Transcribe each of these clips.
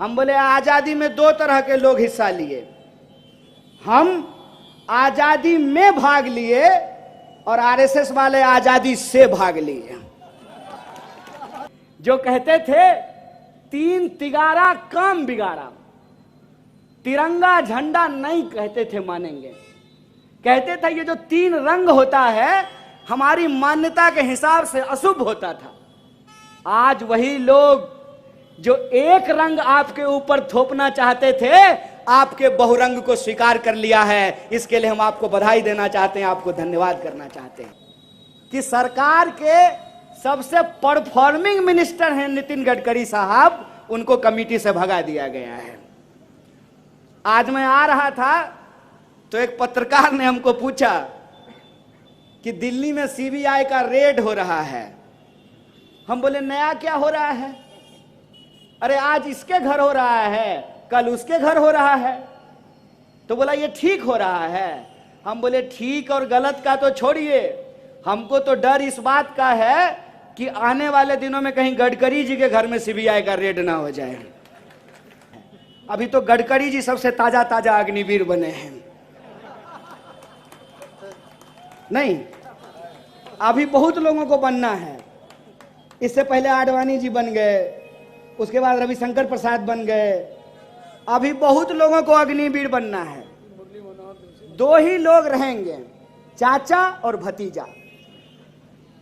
हम बोले आजादी में दो तरह के लोग हिस्सा लिए, हम आजादी में भाग लिए और आरएसएस वाले आजादी से भाग लिए। जो कहते थे तीन तिगारा काम बिगाड़ा, तिरंगा झंडा नहीं कहते थे मानेंगे, कहते थे ये जो तीन रंग होता है हमारी मान्यता के हिसाब से अशुभ होता था। आज वही लोग जो एक रंग आपके ऊपर थोपना चाहते थे आपके बहुरंग को स्वीकार कर लिया है। इसके लिए हम आपको बधाई देना चाहते हैं, आपको धन्यवाद करना चाहते हैं कि सरकार के सबसे परफॉर्मिंग मिनिस्टर हैं नितिन गडकरी साहब, उनको कमेटी से भगा दिया गया है। आज मैं आ रहा था तो एक पत्रकार ने हमको पूछा कि दिल्ली में सीबीआई का रेड हो रहा है। हम बोले नया क्या हो रहा है? अरे आज इसके घर हो रहा है, कल उसके घर हो रहा है। तो बोला ये ठीक हो रहा है। हम बोले ठीक और गलत का तो छोड़िए, हमको तो डर इस बात का है कि आने वाले दिनों में कहीं गडकरी जी के घर में सीबीआई का रेड ना हो जाए। अभी तो गडकरी जी सबसे ताजा ताजा अग्निवीर बने हैं। नहीं, अभी बहुत लोगों को बनना है। इससे पहले आडवाणी जी बन गए, उसके बाद रविशंकर प्रसाद बन गए, अभी बहुत लोगों को अग्निवीर बनना है। दो ही लोग रहेंगे, चाचा और भतीजा।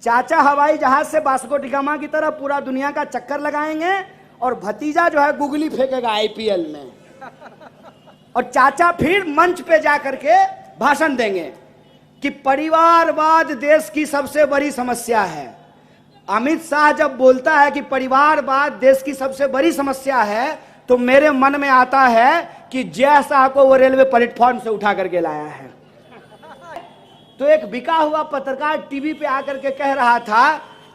चाचा हवाई जहाज से वास्को डी गामा की तरह पूरा दुनिया का चक्कर लगाएंगे और भतीजा जो है गुगली फेंकेगा आईपीएल में। और चाचा फिर मंच पे जाकर के भाषण देंगे कि परिवारवाद देश की सबसे बड़ी समस्या है। अमित शाह जब बोलता है कि परिवारवाद देश की सबसे बड़ी समस्या है तो मेरे मन में आता है कि जय शाह को वो रेलवे प्लेटफॉर्म से उठा करके लाया है। तो एक बिका हुआ पत्रकार टीवी पे आकर के कह रहा था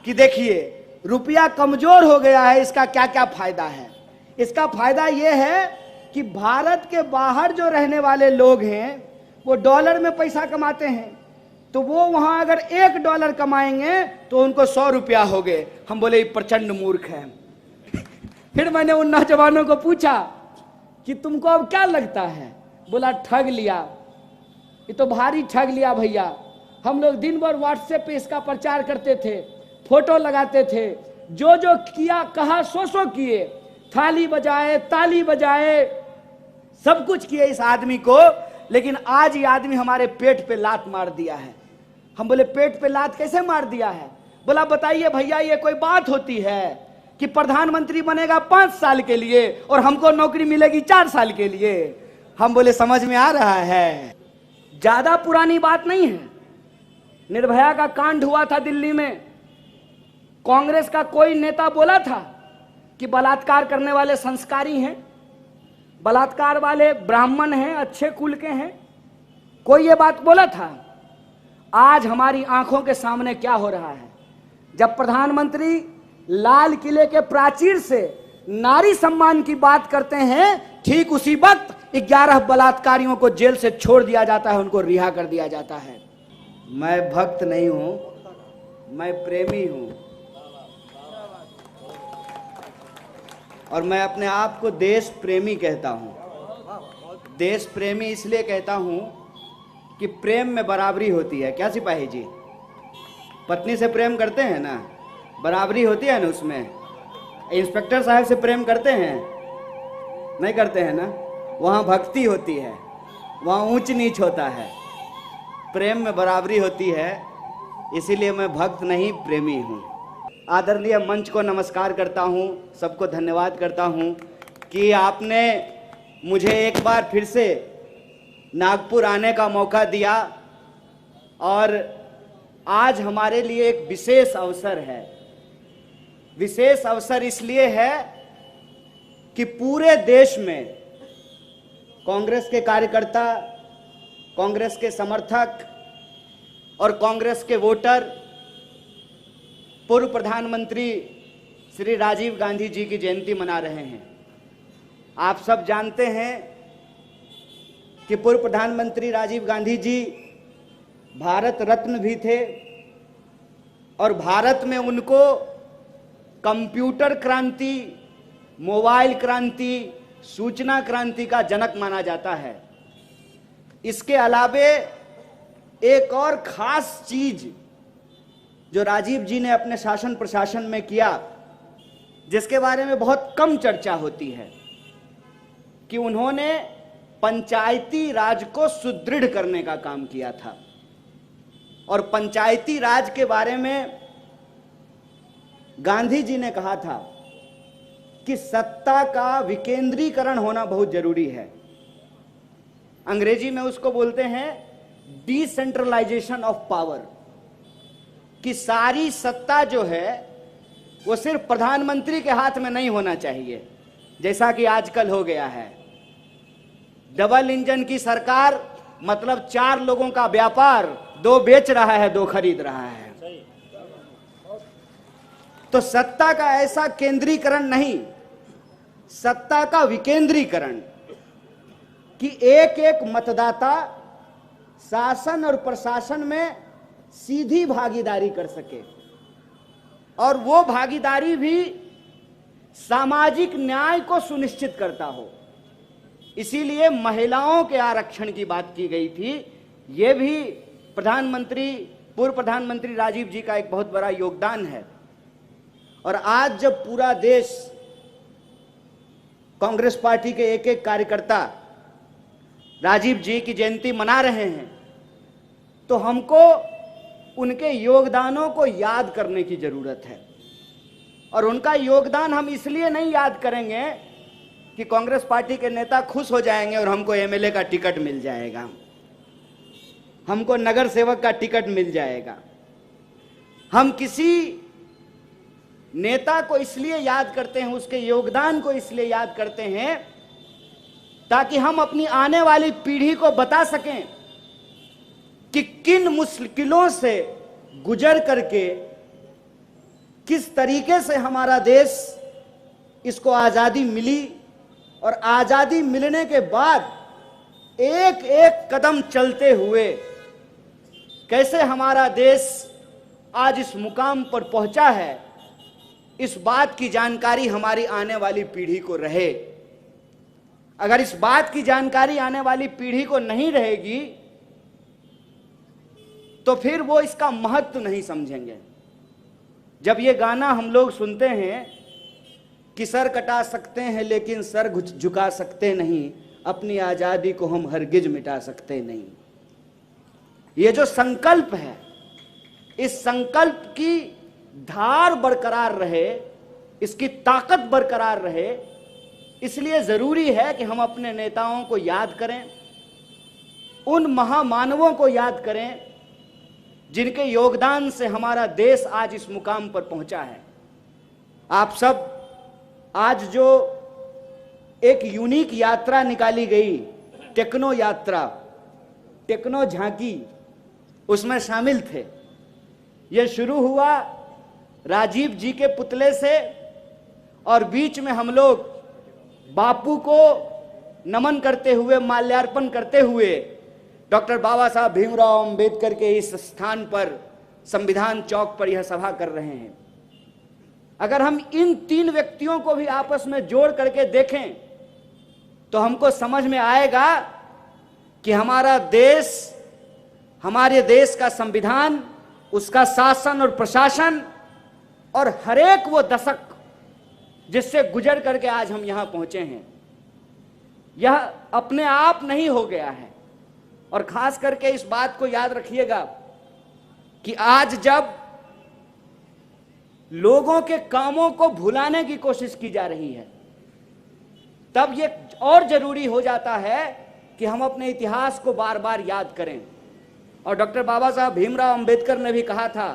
कि देखिए रुपया कमजोर हो गया है, इसका क्या क्या फायदा है। इसका फायदा यह है कि भारत के बाहर जो रहने वाले लोग हैं वो डॉलर में पैसा कमाते हैं, तो वो वहां अगर $1 कमाएंगे तो उनको 100 रुपया हो गए। हम बोले प्रचंड मूर्ख है। फिर मैंने उन नौजवानों को पूछा कि तुमको अब क्या लगता है? बोला ठग लिया, ये तो भारी ठग लिया भैया। हम लोग दिन भर व्हाट्सएप पे इसका प्रचार करते थे, फोटो लगाते थे, जो जो किया कहा सो किए, थाली बजाए ताली बजाए, सब कुछ किए इस आदमी को, लेकिन आज ये आदमी हमारे पेट पे लात मार दिया है। हम बोले पेट पे लात कैसे मार दिया है? बोला बताइए भैया ये कोई बात होती है कि प्रधानमंत्री बनेगा 5 साल के लिए और हमको नौकरी मिलेगी 4 साल के लिए। हम बोले समझ में आ रहा है, ज्यादा पुरानी बात नहीं है। निर्भया का कांड हुआ था दिल्ली में, कांग्रेस का कोई नेता बोला था कि बलात्कार करने वाले संस्कारी हैं, बलात्कार वाले ब्राह्मण हैं, अच्छे कुल के हैं? कोई ये बात बोला था? आज हमारी आंखों के सामने क्या हो रहा है? जब प्रधानमंत्री लाल किले के प्राचीर से नारी सम्मान की बात करते हैं, ठीक उसी वक्त 11 बलात्कारियों को जेल से छोड़ दिया जाता है, उनको रिहा कर दिया जाता है। मैं भक्त नहीं हूं, मैं प्रेमी हूं और मैं अपने आप को देश प्रेमी कहता हूं। देश प्रेमी इसलिए कहता हूं कि प्रेम में बराबरी होती है। क्या सिपाही जी, पत्नी से प्रेम करते हैं ना, बराबरी होती है ना उसमें। इंस्पेक्टर साहब से प्रेम करते हैं? नहीं करते हैं ना। वहाँ भक्ति होती है, वहाँ ऊंच नीच होता है, प्रेम में बराबरी होती है। इसीलिए मैं भक्त नहीं प्रेमी हूँ। आदरणीय मंच को नमस्कार करता हूँ, सबको धन्यवाद करता हूँ कि आपने मुझे एक बार फिर से नागपुर आने का मौका दिया और आज हमारे लिए एक विशेष अवसर है। विशेष अवसर इसलिए है कि पूरे देश में कांग्रेस के कार्यकर्ता, कांग्रेस के समर्थक और कांग्रेस के वोटर पूर्व प्रधानमंत्री श्री राजीव गांधी जी की जयंती मना रहे हैं। आप सब जानते हैं कि पूर्व प्रधानमंत्री राजीव गांधी जी भारत रत्न भी थे और भारत में उनको कंप्यूटर क्रांति मोबाइल क्रांति, सूचना क्रांति का जनक माना जाता है। इसके अलावे एक और खास चीज जो राजीव जी ने अपने शासन प्रशासन में किया, जिसके बारे में बहुत कम चर्चा होती है, कि उन्होंने पंचायती राज को सुदृढ़ करने का काम किया था। और पंचायती राज के बारे में गांधी जी ने कहा था कि सत्ता का विकेंद्रीकरण होना बहुत जरूरी है। अंग्रेजी में उसको बोलते हैं डिसेंट्रलाइजेशन ऑफ पावर, कि सारी सत्ता जो है वो सिर्फ प्रधानमंत्री के हाथ में नहीं होना चाहिए, जैसा कि आजकल हो गया है। डबल इंजन की सरकार, मतलब 4 लोगों का व्यापार, 2 बेच रहा है, 2 खरीद रहा है। तो सत्ता का ऐसा केंद्रीकरण नहीं, सत्ता का विकेंद्रीकरण, कि एक एक मतदाता शासन और प्रशासन में सीधी भागीदारी कर सके, और वो भागीदारी भी सामाजिक न्याय को सुनिश्चित करता हो। इसीलिए महिलाओं के आरक्षण की बात की गई थी। ये भी पूर्व प्रधानमंत्री राजीव जी का एक बहुत बड़ा योगदान है। और आज जब पूरा देश कांग्रेस पार्टी के एक एक कार्यकर्ता राजीव जी की जयंती मना रहे हैं, तो हमको उनके योगदानों को याद करने की जरूरत है। और उनका योगदान हम इसलिए नहीं याद करेंगे कि कांग्रेस पार्टी के नेता खुश हो जाएंगे और हमको एमएलए का टिकट मिल जाएगा, हमको नगर सेवक का टिकट मिल जाएगा। हम किसी नेता को इसलिए याद करते हैं, उसके योगदान को इसलिए याद करते हैं, ताकि हम अपनी आने वाली पीढ़ी को बता सकें कि किन मुश्किलों से गुजर करके किस तरीके से हमारा देश, इसको आज़ादी मिली, और आज़ादी मिलने के बाद एक एक कदम चलते हुए कैसे हमारा देश आज इस मुकाम पर पहुंचा है, इस बात की जानकारी हमारी आने वाली पीढ़ी को रहे। अगर इस बात की जानकारी आने वाली पीढ़ी को नहीं रहेगी, तो फिर वो इसका महत्व नहीं समझेंगे। जब ये गाना हम लोग सुनते हैं कि सर कटा सकते हैं लेकिन सर झुका सकते नहीं, अपनी आजादी को हम हरगिज मिटा सकते नहीं, ये जो संकल्प है, इस संकल्प की धार बरकरार रहे, इसकी ताकत बरकरार रहे, इसलिए जरूरी है कि हम अपने नेताओं को याद करें, उन महामानवों को याद करें जिनके योगदान से हमारा देश आज इस मुकाम पर पहुंचा है। आप सब आज जो एक यूनिक यात्रा निकाली गई, टेक्नो यात्रा, टेक्नो झांकी, उसमें शामिल थे। यह शुरू हुआ राजीव जी के पुतले से, और बीच में हम लोग बापू को नमन करते हुए, माल्यार्पण करते हुए डॉक्टर बाबा साहब भीमराव अंबेडकर के इस स्थान पर, संविधान चौक पर यह सभा कर रहे हैं। अगर हम इन 3 व्यक्तियों को भी आपस में जोड़ करके देखें तो हमको समझ में आएगा कि हमारा देश, हमारे देश का संविधान, उसका शासन और प्रशासन, और हरेक वो दशक जिससे गुजर करके आज हम यहां पहुंचे हैं, यह अपने आप नहीं हो गया है। और खास करके इस बात को याद रखिएगा कि आज जब लोगों के कामों को भुलाने की कोशिश की जा रही है, तब यह और जरूरी हो जाता है कि हम अपने इतिहास को बार बार याद करें। और डॉक्टर बाबा साहब भीमराव अंबेडकर ने भी कहा था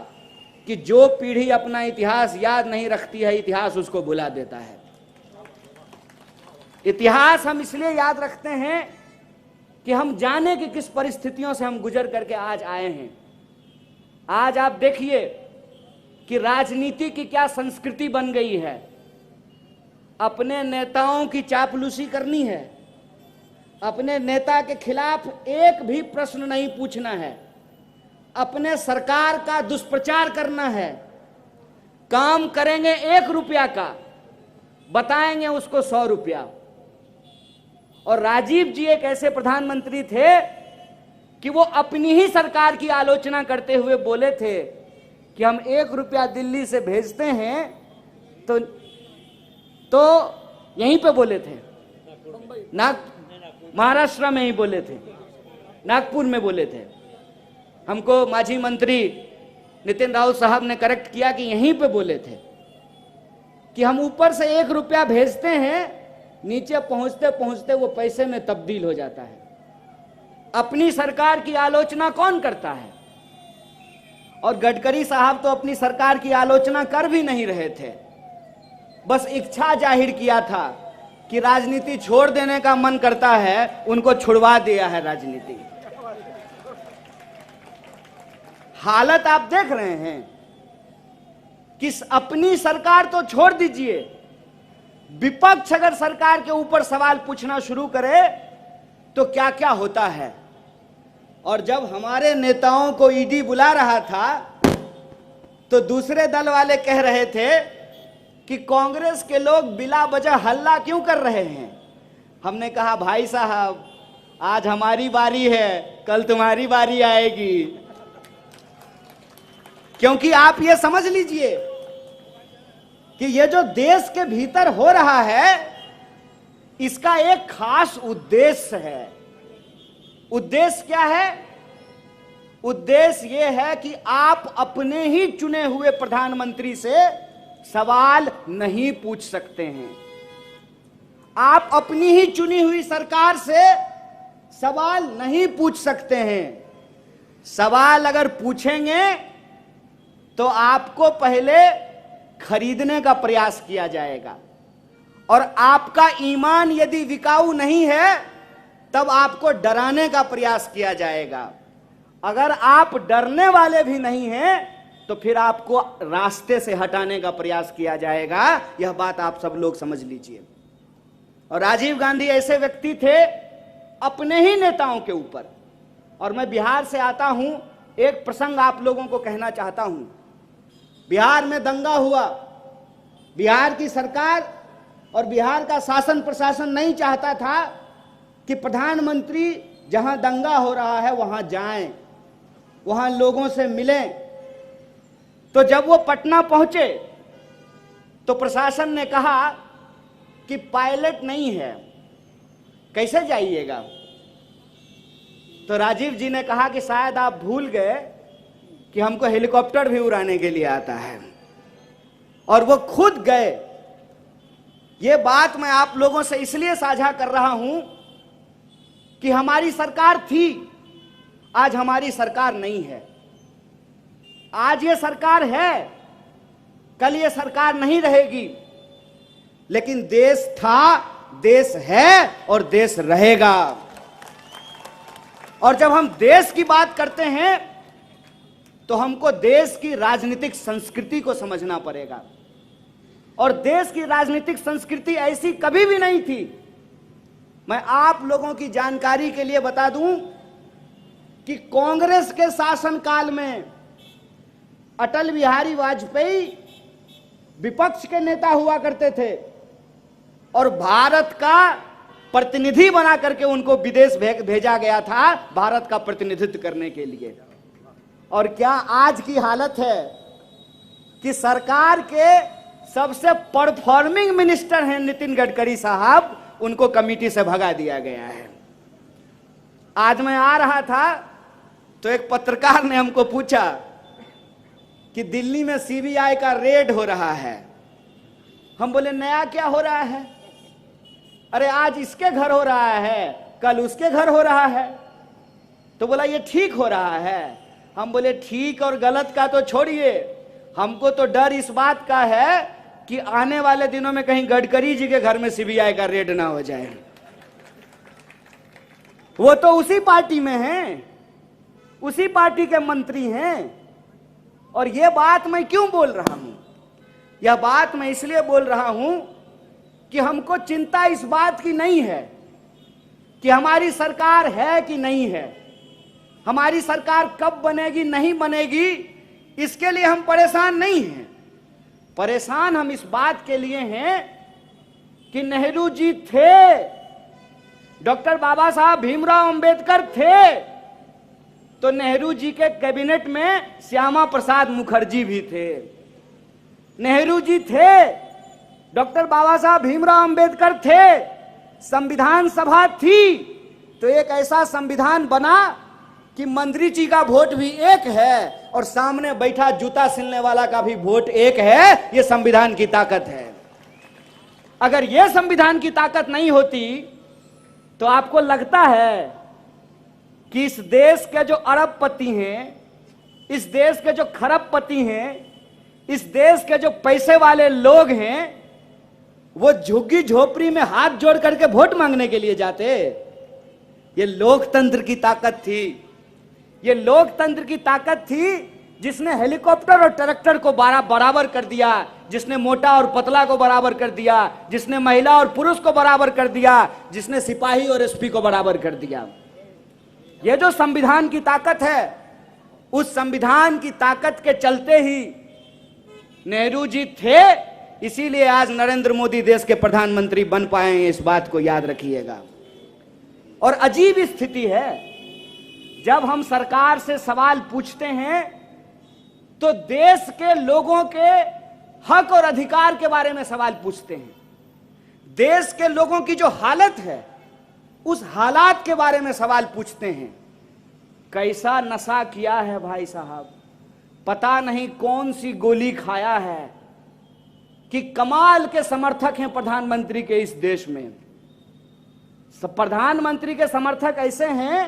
कि जो पीढ़ी अपना इतिहास याद नहीं रखती है, इतिहास उसको भुला देता है। इतिहास हम इसलिए याद रखते हैं कि हम जाने कि किस परिस्थितियों से हम गुजर करके आज आए हैं। आज आप देखिए कि राजनीति की क्या संस्कृति बन गई है। अपने नेताओं की चापलूसी करनी है, अपने नेता के खिलाफ एक भी प्रश्न नहीं पूछना है, अपने सरकार का दुष्प्रचार करना है। काम करेंगे 1 रुपया का, बताएंगे उसको 100 रुपया। और राजीव जी एक ऐसे प्रधानमंत्री थे कि वो अपनी ही सरकार की आलोचना करते हुए बोले थे कि हम 1 रुपया दिल्ली से भेजते हैं तो यहीं पे बोले थे, महाराष्ट्र में ही बोले थे, नागपुर में बोले थे। हमको माजी मंत्री नितिन राउत साहब ने करेक्ट किया कि यहीं पे बोले थे कि हम ऊपर से 1 रुपया भेजते हैं, नीचे पहुंचते पहुंचते वो पैसे में तब्दील हो जाता है। अपनी सरकार की आलोचना कौन करता है? और गडकरी साहब तो अपनी सरकार की आलोचना कर भी नहीं रहे थे, बस इच्छा जाहिर किया था कि राजनीति छोड़ देने का मन करता है, उनको छुड़वा दिया है राजनीति। हालत आप देख रहे हैं कि अपनी सरकार तो छोड़ दीजिए, विपक्ष अगर सरकार के ऊपर सवाल पूछना शुरू करे तो क्या क्या होता है। और जब हमारे नेताओं को ईडी बुला रहा था तो दूसरे दल वाले कह रहे थे कि कांग्रेस के लोग बिला वजह हल्ला क्यों कर रहे हैं। हमने कहा भाई साहब, आज हमारी बारी है, कल तुम्हारी बारी आएगी। क्योंकि आप ये समझ लीजिए कि ये जो देश के भीतर हो रहा है, इसका एक खास उद्देश्य है। उद्देश्य क्या है? उद्देश्य यह है कि आप अपने ही चुने हुए प्रधानमंत्री से सवाल नहीं पूछ सकते हैं। आप अपनी ही चुनी हुई सरकार से सवाल नहीं पूछ सकते हैं। सवाल अगर पूछेंगे तो आपको पहले खरीदने का प्रयास किया जाएगा, और आपका ईमान यदि बिकाऊ नहीं है तब आपको डराने का प्रयास किया जाएगा। अगर आप डरने वाले भी नहीं हैं तो फिर आपको रास्ते से हटाने का प्रयास किया जाएगा। यह बात आप सब लोग समझ लीजिए। और राजीव गांधी ऐसे व्यक्ति थे अपने ही नेताओं के ऊपर। और मैं बिहार से आता हूं, एक प्रसंग आप लोगों को कहना चाहता हूं। बिहार में दंगा हुआ, बिहार की सरकार और बिहार का शासन प्रशासन नहीं चाहता था कि प्रधानमंत्री जहां दंगा हो रहा है वहां जाएं, वहां लोगों से मिलें। तो जब वो पटना पहुंचे तो प्रशासन ने कहा कि पायलट नहीं है, कैसे जाइएगा। तो राजीव जी ने कहा कि शायद आप भूल गए कि हमको हेलीकॉप्टर भी उड़ाने के लिए आता है, और वो खुद गए। ये बात मैं आप लोगों से इसलिए साझा कर रहा हूं कि हमारी सरकार थी, आज हमारी सरकार नहीं है। आज ये सरकार है, कल ये सरकार नहीं रहेगी, लेकिन देश था, देश है और देश रहेगा। और जब हम देश की बात करते हैं तो हमको देश की राजनीतिक संस्कृति को समझना पड़ेगा। और देश की राजनीतिक संस्कृति ऐसी कभी भी नहीं थी। मैं आप लोगों की जानकारी के लिए बता दूं कि कांग्रेस के शासनकाल में अटल बिहारी वाजपेयी विपक्ष के नेता हुआ करते थे और भारत का प्रतिनिधि बना करके उनको विदेश भेजा गया था भारत का प्रतिनिधित्व करने के लिए। और क्या आज की हालत है कि सरकार के सबसे परफॉर्मिंग मिनिस्टर हैं नितिन गडकरी साहब, उनको कमेटी से भगा दिया गया है। आज मैं आ रहा था तो एक पत्रकार ने हमको पूछा कि दिल्ली में सीबीआई का रेड हो रहा है। हम बोले नया क्या हो रहा है? अरे आज इसके घर हो रहा है, कल उसके घर हो रहा है। तो बोला ये ठीक हो रहा है। हम बोले ठीक और गलत का तो छोड़िए, हमको तो डर इस बात का है कि आने वाले दिनों में कहीं गडकरी जी के घर में सीबीआई का रेड ना हो जाए। वो तो उसी पार्टी में हैं, उसी पार्टी के मंत्री हैं। और यह बात मैं क्यों बोल रहा हूं? यह बात मैं इसलिए बोल रहा हूं कि हमको चिंता इस बात की नहीं है कि हमारी सरकार है कि नहीं है, हमारी सरकार कब बनेगी नहीं बनेगी, इसके लिए हम परेशान नहीं हैं। परेशान हम इस बात के लिए हैं कि नेहरू जी थे, डॉक्टर बाबा साहब भीमराव अंबेडकर थे, तो नेहरू जी के कैबिनेट में श्यामा प्रसाद मुखर्जी भी थे। नेहरू जी थे, डॉक्टर बाबा साहब भीमराव अंबेडकर थे, संविधान सभा थी, तो एक ऐसा संविधान बना कि मंत्री जी का वोट भी एक है और सामने बैठा जूता सिलने वाला का भी वोट एक है। यह संविधान की ताकत है। अगर यह संविधान की ताकत नहीं होती तो आपको लगता है कि इस देश के जो अरबपति हैं, इस देश के जो खरबपति हैं, इस देश के जो पैसे वाले लोग हैं, वो झुग्गी झोपड़ी में हाथ जोड़ करके वोट मांगने के लिए जाते? ये लोकतंत्र की ताकत थी। ये लोकतंत्र की ताकत थी जिसने हेलीकॉप्टर और ट्रैक्टर को बराबर कर दिया, जिसने मोटा और पतला को बराबर कर दिया, जिसने महिला और पुरुष को बराबर कर दिया, जिसने सिपाही और एसपी को बराबर कर दिया। यह जो संविधान की ताकत है, उस संविधान की ताकत के चलते ही नेहरू जी थे, इसीलिए आज नरेंद्र मोदी देश के प्रधानमंत्री बन पाए हैं। इस बात को याद रखिएगा। और अजीब स्थिति है, जब हम सरकार से सवाल पूछते हैं तो देश के लोगों के हक और अधिकार के बारे में सवाल पूछते हैं। देश के लोगों की जो हालत है, उस हालात के बारे में सवाल पूछते हैं। कैसा नशा किया है भाई साहब, पता नहीं कौन सी गोली खाया है कि कमाल के समर्थक हैं प्रधानमंत्री के इस देश में। प्रधानमंत्री के समर्थक ऐसे हैं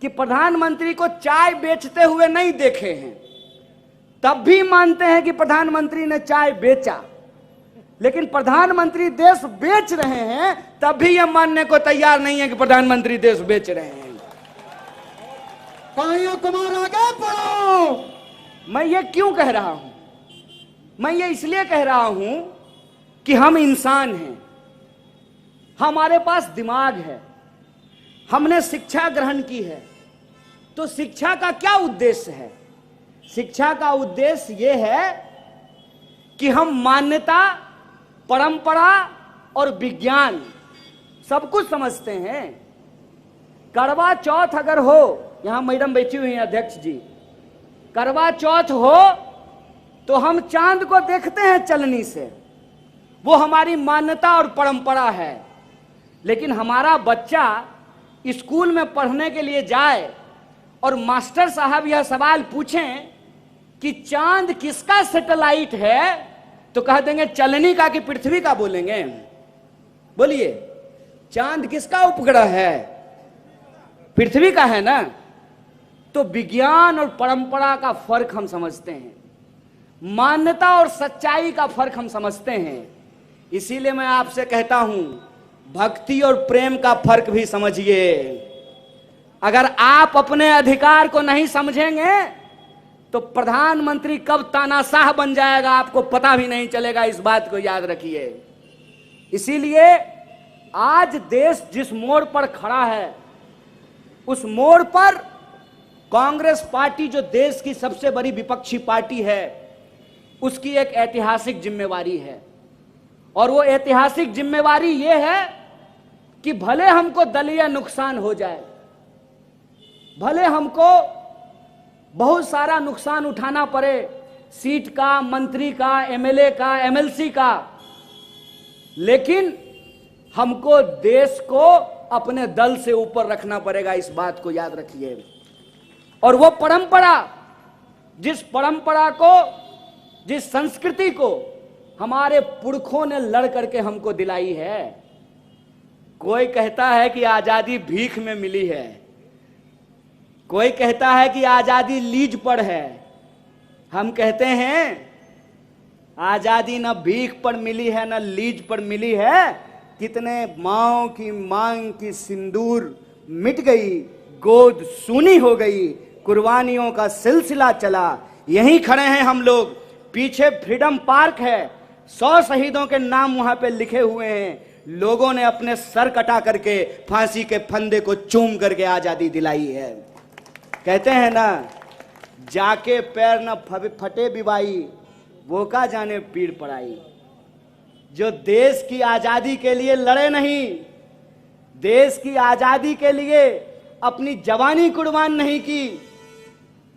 कि प्रधानमंत्री को चाय बेचते हुए नहीं देखे हैं, तब भी मानते हैं कि प्रधानमंत्री ने चाय बेचा। लेकिन प्रधानमंत्री देश बेच रहे हैं, तब भी यह मानने को तैयार नहीं है कि प्रधानमंत्री देश बेच रहे हैं। कुमार आगे बढ़ो। मैं ये क्यों कह रहा हूं? मैं ये इसलिए कह रहा हूं कि हम इंसान हैं, हमारे पास दिमाग है, हमने शिक्षा ग्रहण की है। तो शिक्षा का क्या उद्देश्य है? शिक्षा का उद्देश्य यह है कि हम मान्यता, परंपरा और विज्ञान सब कुछ समझते हैं। करवा चौथ अगर हो, यहां मैडम बैठी हुई हैं अध्यक्ष जी, करवा चौथ हो तो हम चांद को देखते हैं चलनी से, वो हमारी मान्यता और परंपरा है। लेकिन हमारा बच्चा स्कूल में पढ़ने के लिए जाए और मास्टर साहब यह सवाल पूछें कि चांद किसका सैटेलाइट है, तो कह देंगे चलनी का कि पृथ्वी का। बोलेंगे, बोलिए चांद किसका उपग्रह है? पृथ्वी का है ना। तो विज्ञान और परंपरा का फर्क हम समझते हैं, मान्यता और सच्चाई का फर्क हम समझते हैं। इसीलिए मैं आपसे कहता हूं, भक्ति और प्रेम का फर्क भी समझिए। अगर आप अपने अधिकार को नहीं समझेंगे तो प्रधानमंत्री कब तानाशाह बन जाएगा आपको पता भी नहीं चलेगा। इस बात को याद रखिए। इसीलिए आज देश जिस मोड़ पर खड़ा है, उस मोड़ पर कांग्रेस पार्टी, जो देश की सबसे बड़ी विपक्षी पार्टी है, उसकी एक ऐतिहासिक जिम्मेवारी है। और वो ऐतिहासिक जिम्मेवारी ये है कि भले हमको दलीय नुकसान हो जाए, भले हमको बहुत सारा नुकसान उठाना पड़े, सीट का, मंत्री का, एमएलए का, एमएलसी का, लेकिन हमको देश को अपने दल से ऊपर रखना पड़ेगा। इस बात को याद रखिए। और वो परंपरा, जिस परंपरा को, जिस संस्कृति को हमारे पुरखों ने लड़ करके हमको दिलाई है। कोई कहता है कि आजादी भीख में मिली है, कोई कहता है कि आजादी लीज पर है। हम कहते हैं आजादी न भीख पर मिली है न लीज पर मिली है। कितने माओ की मांग की सिंदूर मिट गई, गोद सूनी हो गई, कुर्बानियों का सिलसिला चला। यहीं खड़े हैं हम लोग, पीछे फ्रीडम पार्क है, 100 शहीदों के नाम वहां पे लिखे हुए हैं। लोगों ने अपने सर कटा करके फांसी के फंदे को चूम करके आजादी दिलाई है। कहते हैं ना, जाके पैर न फटे बिवाई, वो का जाने पीड़ पड़ाई। जो देश की आजादी के लिए लड़े नहीं, देश की आजादी के लिए अपनी जवानी कुर्बान नहीं की,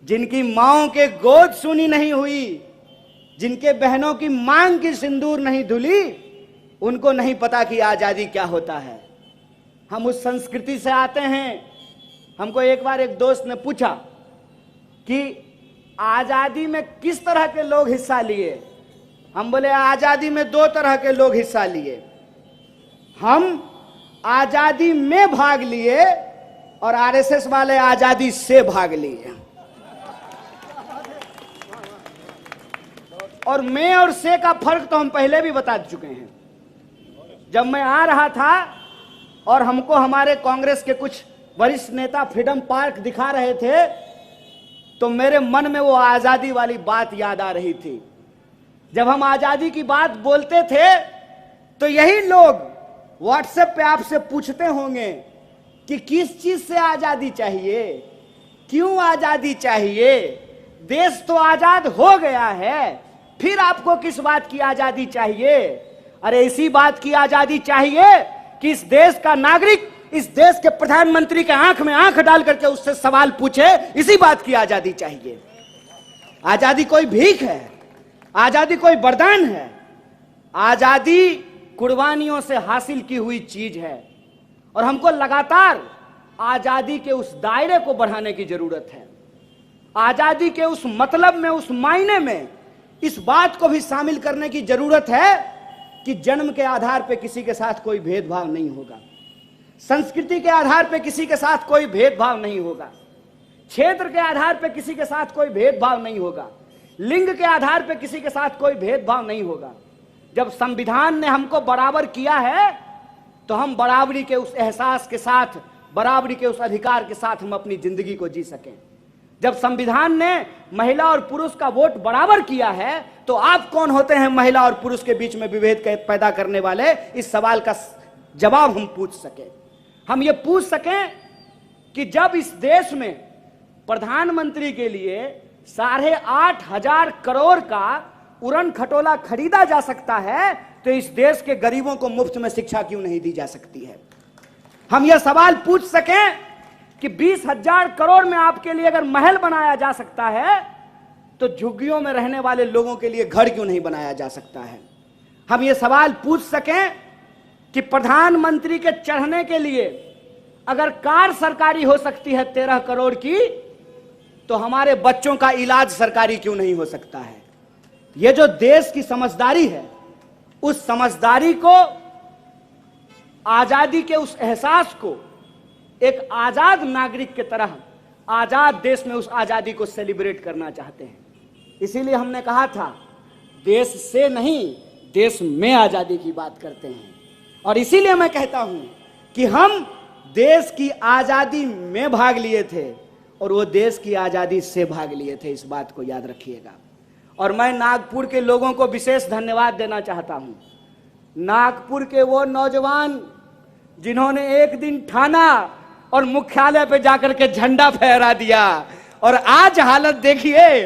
जिनकी माओं के गोद सुनी नहीं हुई, जिनके बहनों की मांग की सिंदूर नहीं धुली, उनको नहीं पता कि आजादी क्या होता है। हम उस संस्कृति से आते हैं। हमको एक बार एक दोस्त ने पूछा कि आजादी में किस तरह के लोग हिस्सा लिए। हम बोले आजादी में दो तरह के लोग हिस्सा लिए। हम आजादी में भाग लिए और आरएसएस वाले आजादी से भाग लिए। और मैं और से का फर्क तो हम पहले भी बता चुके हैं। जब मैं आ रहा था और हमको हमारे कांग्रेस के कुछ वरिष्ठ नेता फ्रीडम पार्क दिखा रहे थे, तो मेरे मन में वो आजादी वाली बात याद आ रही थी। जब हम आजादी की बात बोलते थे तो यही लोग व्हाट्सएप पे आपसे पूछते होंगे कि किस चीज से आजादी चाहिए, क्यों आजादी चाहिए, देश तो आजाद हो गया है, फिर आपको किस बात की आजादी चाहिए। अरे इसी बात की आजादी चाहिए कि इस देश का नागरिक इस देश के प्रधानमंत्री के आंख में आंख डाल करके उससे सवाल पूछे। इसी बात की आजादी चाहिए। आजादी कोई भीख है, आजादी कोई वरदान है। आजादी कुर्बानियों से हासिल की हुई चीज है और हमको लगातार आजादी के उस दायरे को बढ़ाने की जरूरत है। आजादी के उस मतलब में, उस मायने में इस बात को भी शामिल करने की जरूरत है कि जन्म के आधार पर किसी के साथ कोई भेदभाव नहीं होगा, संस्कृति के आधार पर किसी के साथ कोई भेदभाव नहीं होगा, क्षेत्र के आधार पर किसी के साथ कोई भेदभाव नहीं होगा, लिंग के आधार पर किसी के साथ कोई भेदभाव नहीं होगा। जब संविधान ने हमको बराबर किया है तो हम बराबरी के उस एहसास के साथ, बराबरी के उस अधिकार के साथ हम अपनी जिंदगी को जी सकें। जब संविधान ने महिला और पुरुष का वोट बराबर किया है तो आप कौन होते हैं महिला और पुरुष के बीच में विभेद पैदा करने वाले। इस सवाल का जवाब हम पूछ सकें। हम ये पूछ सकें कि जब इस देश में प्रधानमंत्री के लिए 8,500 करोड़ का उड़न खटोला खरीदा जा सकता है तो इस देश के गरीबों को मुफ्त में शिक्षा क्यों नहीं दी जा सकती है। हम यह सवाल पूछ सकें कि 20,000 करोड़ में आपके लिए अगर महल बनाया जा सकता है तो झुग्गियों में रहने वाले लोगों के लिए घर क्यों नहीं बनाया जा सकता है। हम ये सवाल पूछ सकें कि प्रधानमंत्री के चढ़ने के लिए अगर कार सरकारी हो सकती है 13 करोड़ की, तो हमारे बच्चों का इलाज सरकारी क्यों नहीं हो सकता है। यह जो देश की समझदारी है, उस समझदारी को, आजादी के उस एहसास को एक आजाद नागरिक की तरह आजाद देश में उस आजादी को सेलिब्रेट करना चाहते हैं। इसीलिए हमने कहा था देश से नहीं, देश में आजादी की बात करते हैं। और इसीलिए मैं कहता हूं कि हम देश की आजादी में भाग लिए थे और वो देश की आजादी से भाग लिए थे। इस बात को याद रखिएगा। और मैं नागपुर के लोगों को विशेष धन्यवाद देना चाहता हूं। नागपुर के वो नौजवान जिन्होंने एक दिन ठाना और मुख्यालय पे जाकर के झंडा फहरा दिया, और आज हालत देखिए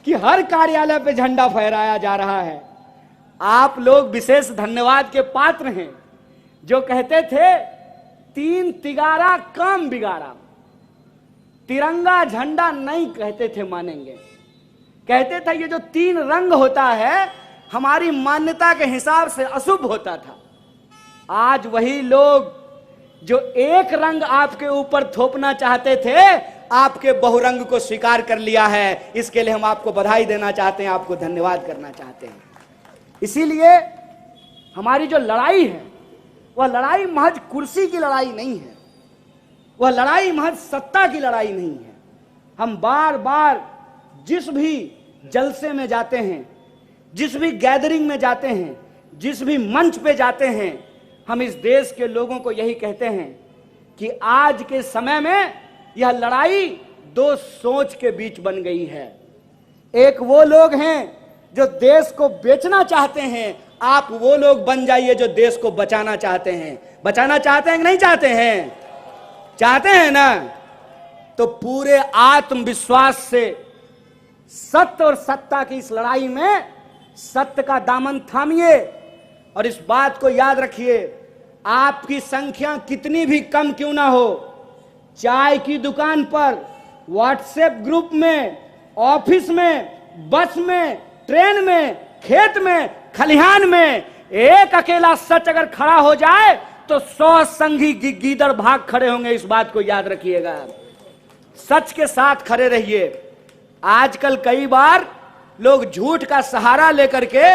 कि हर कार्यालय पे झंडा फहराया जा रहा है। आप लोग विशेष धन्यवाद के पात्र हैं जो कहते थे 3 तिगारा काम बिगाड़ा, तिरंगा झंडा नहीं कहते थे मानेंगे। कहते थे ये जो 3 रंग होता है हमारी मान्यता के हिसाब से अशुभ होता था। आज वही लोग जो एक रंग आपके ऊपर थोपना चाहते थे, आपके बहुरंग को स्वीकार कर लिया है। इसके लिए हम आपको बधाई देना चाहते हैं, आपको धन्यवाद करना चाहते हैं। इसीलिए हमारी जो लड़ाई है वह लड़ाई महज कुर्सी की लड़ाई नहीं है, वह लड़ाई महज सत्ता की लड़ाई नहीं है। हम बार बार जिस भी जलसे में जाते हैं, जिस भी गैदरिंग में जाते हैं, जिस भी मंच पे जाते हैं, हम इस देश के लोगों को यही कहते हैं कि आज के समय में यह लड़ाई 2 सोच के बीच बन गई है। एक वो लोग हैं जो देश को बेचना चाहते हैं, आप वो लोग बन जाइए जो देश को बचाना चाहते हैं। बचाना चाहते हैं कि नहीं चाहते हैं? चाहते हैं ना? तो पूरे आत्मविश्वास से सत्य और सत्ता की इस लड़ाई में सत्य का दामन थामिए और इस बात को याद रखिए, आपकी संख्या कितनी भी कम क्यों ना हो, चाय की दुकान पर, व्हाट्सएप ग्रुप में, ऑफिस में, बस में, ट्रेन में, खेत में, खलिहान में एक अकेला सच अगर खड़ा हो जाए तो 100 संगी गीदड़ भाग खड़े होंगे। इस बात को याद रखिएगा, सच के साथ खड़े रहिए। आजकल कई बार लोग झूठ का सहारा लेकर के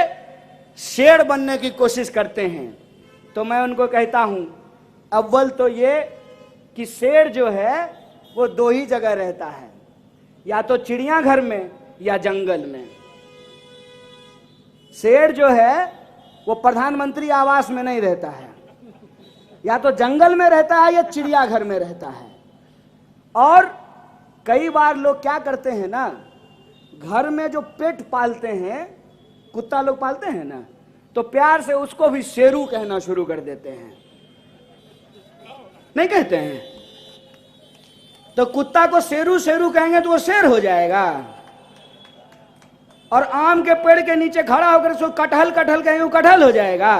शेर बनने की कोशिश करते हैं, तो मैं उनको कहता हूं, अव्वल तो ये कि शेर जो है वो 2 ही जगह रहता है, या तो चिड़ियाघर में या जंगल में। शेर जो है वो प्रधानमंत्री आवास में नहीं रहता है, या तो जंगल में रहता है या चिड़ियाघर में रहता है। और कई बार लोग क्या करते हैं ना, घर में जो पेट पालते हैं, कुत्ता लोग पालते हैं ना, तो प्यार से उसको भी शेरू कहना शुरू कर देते हैं, नहीं कहते हैं? तो कुत्ता को शेरू शेरू कहेंगे तो वो शेर हो जाएगा, और आम के पेड़ के नीचे खड़ा होकर उसको कटहल कटहल कहेंगे, वो कटहल हो जाएगा।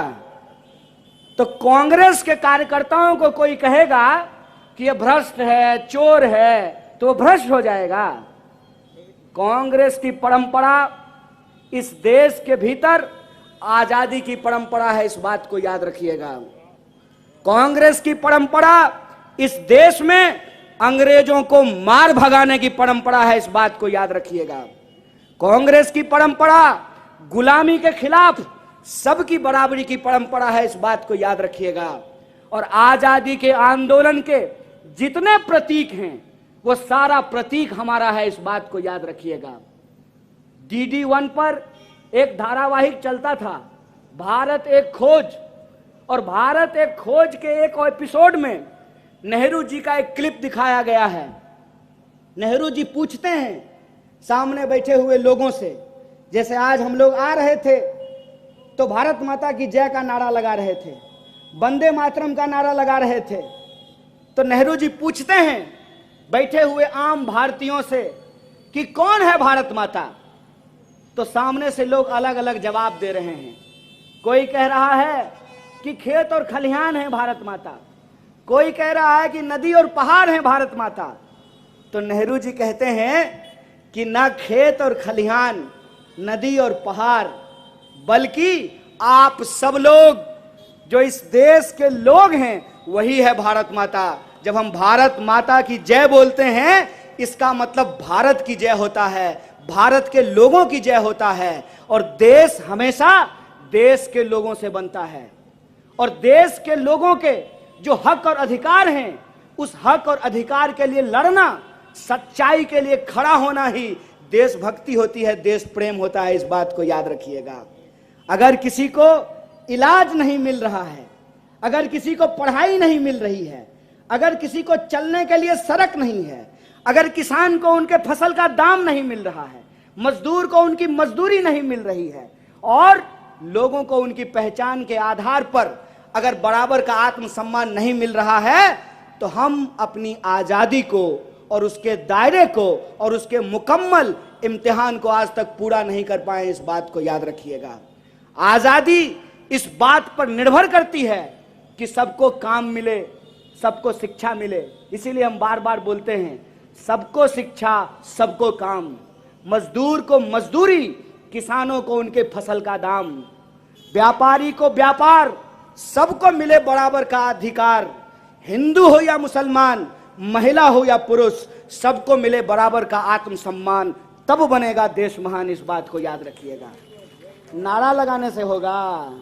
तो कांग्रेस के कार्यकर्ताओं को कोई कहेगा कि ये भ्रष्ट है, चोर है, तो वो भ्रष्ट हो जाएगा। कांग्रेस की परंपरा इस देश के भीतर आजादी की परंपरा है, इस बात को याद रखिएगा। कांग्रेस की परंपरा इस देश में अंग्रेजों को मार भगाने की परंपरा है, इस बात को याद रखिएगा। कांग्रेस की परंपरा गुलामी के खिलाफ सबकी बराबरी की परंपरा है, इस बात को याद रखिएगा। और आजादी के आंदोलन के जितने प्रतीक हैं वो सारा प्रतीक हमारा है, इस बात को याद रखिएगा। DD1 पर एक धारावाहिक चलता था, भारत एक खोज, और भारत एक खोज के एक एपिसोड में नेहरू जी का एक क्लिप दिखाया गया है। नेहरू जी पूछते हैं सामने बैठे हुए लोगों से, जैसे आज हम लोग आ रहे थे तो भारत माता की जय का नारा लगा रहे थे, वंदे मातरम का नारा लगा रहे थे, तो नेहरू जी पूछते हैं बैठे हुए आम भारतीयों से कि कौन है भारत माता। तो सामने से लोग अलग अलग जवाब दे रहे हैं। कोई कह रहा है कि खेत और खलिहान है भारत माता, कोई कह रहा है कि नदी और पहाड़ है भारत माता। तो नेहरू जी कहते हैं कि ना खेत और खलिहान, नदी और पहाड़, बल्कि आप सब लोग जो इस देश के लोग हैं वही है भारत माता। जब हम भारत माता की जय बोलते हैं, इसका मतलब भारत की जय होता है, भारत के लोगों की जय होता है। और देश हमेशा देश के लोगों से बनता है, और देश के लोगों के जो हक और अधिकार हैं, उस हक और अधिकार के लिए लड़ना, सच्चाई के लिए खड़ा होना ही देशभक्ति होती है, देश प्रेम होता है, इस बात को याद रखिएगा। अगर किसी को इलाज नहीं मिल रहा है, अगर किसी को पढ़ाई नहीं मिल रही है, अगर किसी को चलने के लिए सड़क नहीं है, अगर किसान को उनके फसल का दाम नहीं मिल रहा है, मजदूर को उनकी मजदूरी नहीं मिल रही है, और लोगों को उनकी पहचान के आधार पर अगर बराबर का आत्मसम्मान नहीं मिल रहा है, तो हम अपनी आजादी को और उसके दायरे को और उसके मुकम्मल इम्तिहान को आज तक पूरा नहीं कर पाए, इस बात को याद रखिएगा। आजादी इस बात पर निर्भर करती है कि सबको काम मिले, सबको शिक्षा मिले। इसीलिए हम बार बार बोलते हैं, सबको शिक्षा, सबको काम, मजदूर को मजदूरी, किसानों को उनके फसल का दाम, व्यापारी को व्यापार, सबको मिले बराबर का अधिकार। हिंदू हो या मुसलमान, महिला हो या पुरुष, सबको मिले बराबर का आत्मसम्मान, तब बनेगा देश महान, इस बात को याद रखिएगा। नारा लगाने से होगा?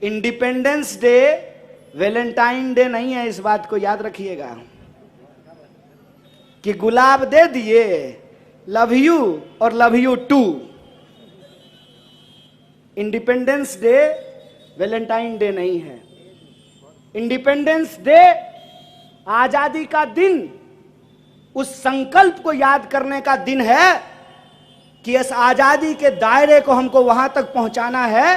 इंडिपेंडेंस डे वैलेंटाइन डे नहीं है, इस बात को याद रखिएगा कि गुलाब दे दिए, लव यू और love you too. Independence day valentine day नहीं है। इंडिपेंडेंस डे आजादी का दिन, उस संकल्प को याद करने का दिन है कि इस आजादी के दायरे को हमको वहां तक पहुंचाना है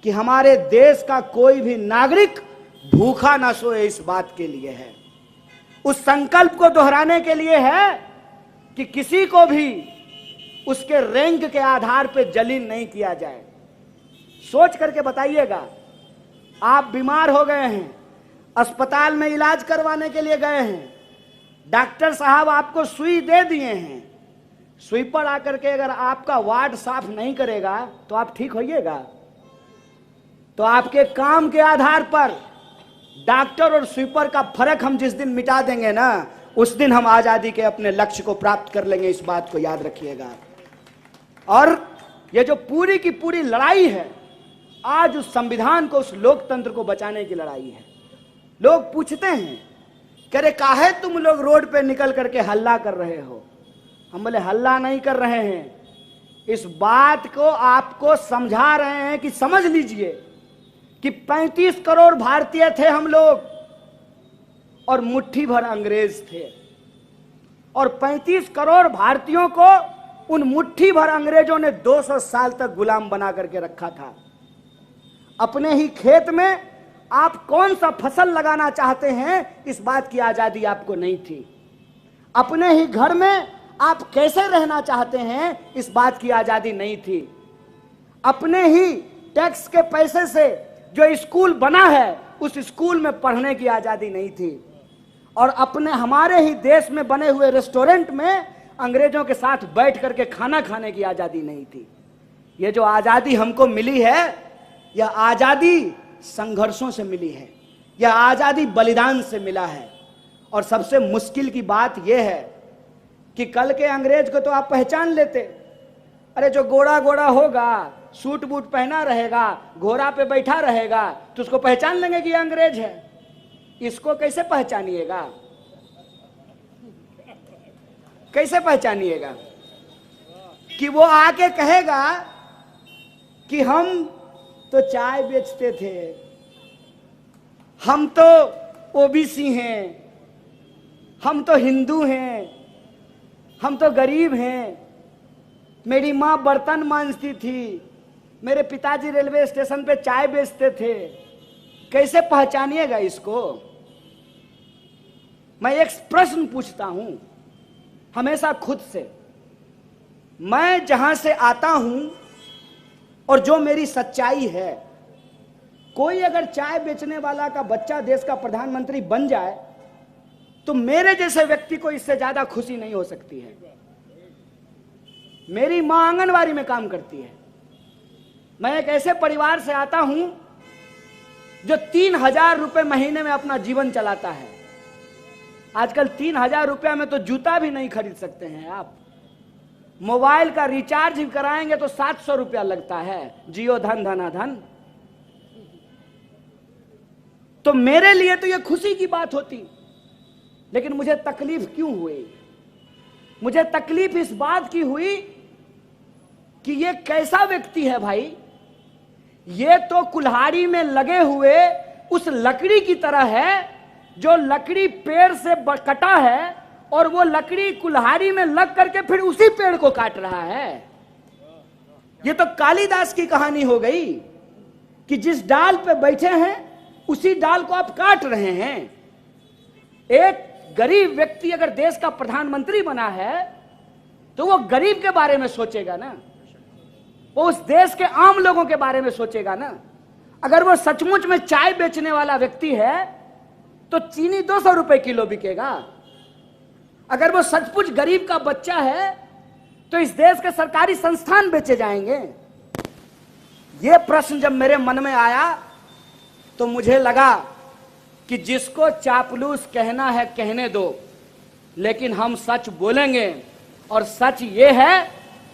कि हमारे देश का कोई भी नागरिक भूखा ना सोए, इस बात के लिए है। उस संकल्प को दोहराने के लिए है कि किसी को भी उसके रैंक के आधार पर जलील नहीं किया जाए, सोच करके बताइएगा। आप बीमार हो गए हैं, अस्पताल में इलाज करवाने के लिए गए हैं, डॉक्टर साहब आपको सुई दे दिए हैं, सुई पर आकर के अगर आपका वार्ड साफ नहीं करेगा तो आप ठीक होइएगा? तो आपके काम के आधार पर डॉक्टर और स्वीपर का फर्क हम जिस दिन मिटा देंगे ना, उस दिन हम आजादी के अपने लक्ष्य को प्राप्त कर लेंगे। इस बात को याद रखिएगा। और ये जो पूरी की पूरी लड़ाई है, आज उस संविधान को, उस लोकतंत्र को बचाने की लड़ाई है। लोग पूछते हैं कि अरे काहे तुम लोग रोड पे निकल करके हल्ला कर रहे हो? हम बोले हल्ला नहीं कर रहे हैं, इस बात को आपको समझा रहे हैं कि समझ लीजिए कि 35 करोड़ भारतीय थे हम लोग और मुट्ठी भर अंग्रेज थे, और 35 करोड़ भारतीयों को उन मुट्ठी भर अंग्रेजों ने 200 साल तक गुलाम बना करके रखा था। अपने ही खेत में आप कौन सा फसल लगाना चाहते हैं, इस बात की आजादी आपको नहीं थी। अपने ही घर में आप कैसे रहना चाहते हैं, इस बात की आजादी नहीं थी। अपने ही टैक्स के पैसे से जो स्कूल बना है, उस स्कूल में पढ़ने की आजादी नहीं थी। और अपने हमारे ही देश में बने हुए रेस्टोरेंट में अंग्रेजों के साथ बैठ करके खाना खाने की आजादी नहीं थी। ये जो आजादी हमको मिली है, यह आजादी संघर्षों से मिली है, यह आजादी बलिदान से मिला है। और सबसे मुश्किल की बात यह है कि कल के अंग्रेज को तो आप पहचान लेते, अरे जो गोरा गोरा होगा, सूट बूट पहना रहेगा, घोड़ा पे बैठा रहेगा, तो उसको पहचान लेंगे कि ये अंग्रेज है। इसको कैसे पहचानिएगा? कैसे पहचानिएगा? कि वो आके कहेगा कि हम तो चाय बेचते थे, हम तो ओबीसी हैं, हम तो हिंदू हैं, हम तो गरीब हैं, मेरी माँ बर्तन मांजती थी, मेरे पिताजी रेलवे स्टेशन पे चाय बेचते थे। कैसे पहचानिएगा इसको? मैं एक प्रश्न पूछता हूं हमेशा खुद से, मैं जहां से आता हूं और जो मेरी सच्चाई है, कोई अगर चाय बेचने वाला का बच्चा देश का प्रधानमंत्री बन जाए तो मेरे जैसे व्यक्ति को इससे ज्यादा खुशी नहीं हो सकती है। मेरी मां आंगनवाड़ी में काम करती है, मैं एक ऐसे परिवार से आता हूं जो 3000 रुपए महीने में अपना जीवन चलाता है। आजकल 3000 रुपया में तो जूता भी नहीं खरीद सकते हैं आप। मोबाइल का रिचार्ज भी कराएंगे तो 700 रुपया लगता है, जियो धन धना धन। तो मेरे लिए तो यह खुशी की बात होती, लेकिन मुझे तकलीफ क्यों हुई? मुझे तकलीफ इस बात की हुई कि ये कैसा व्यक्ति है भाई, ये तो कुल्हाड़ी में लगे हुए उस लकड़ी की तरह है जो लकड़ी पेड़ से कटा है और वो लकड़ी कुल्हाड़ी में लग करके फिर उसी पेड़ को काट रहा है। ये तो कालिदास की कहानी हो गई कि जिस डाल पे बैठे हैं उसी डाल को आप काट रहे हैं। एक गरीब व्यक्ति अगर देश का प्रधानमंत्री बना है तो वो गरीब के बारे में सोचेगा ना, वो उस देश के आम लोगों के बारे में सोचेगा ना। अगर वो सचमुच में चाय बेचने वाला व्यक्ति है तो चीनी 200 रुपए किलो बिकेगा। अगर वो सचमुच गरीब का बच्चा है तो इस देश के सरकारी संस्थान बेचे जाएंगे। ये प्रश्न जब मेरे मन में आया तो मुझे लगा कि जिसको चापलूस कहना है कहने दो, लेकिन हम सच बोलेंगे। और सच ये है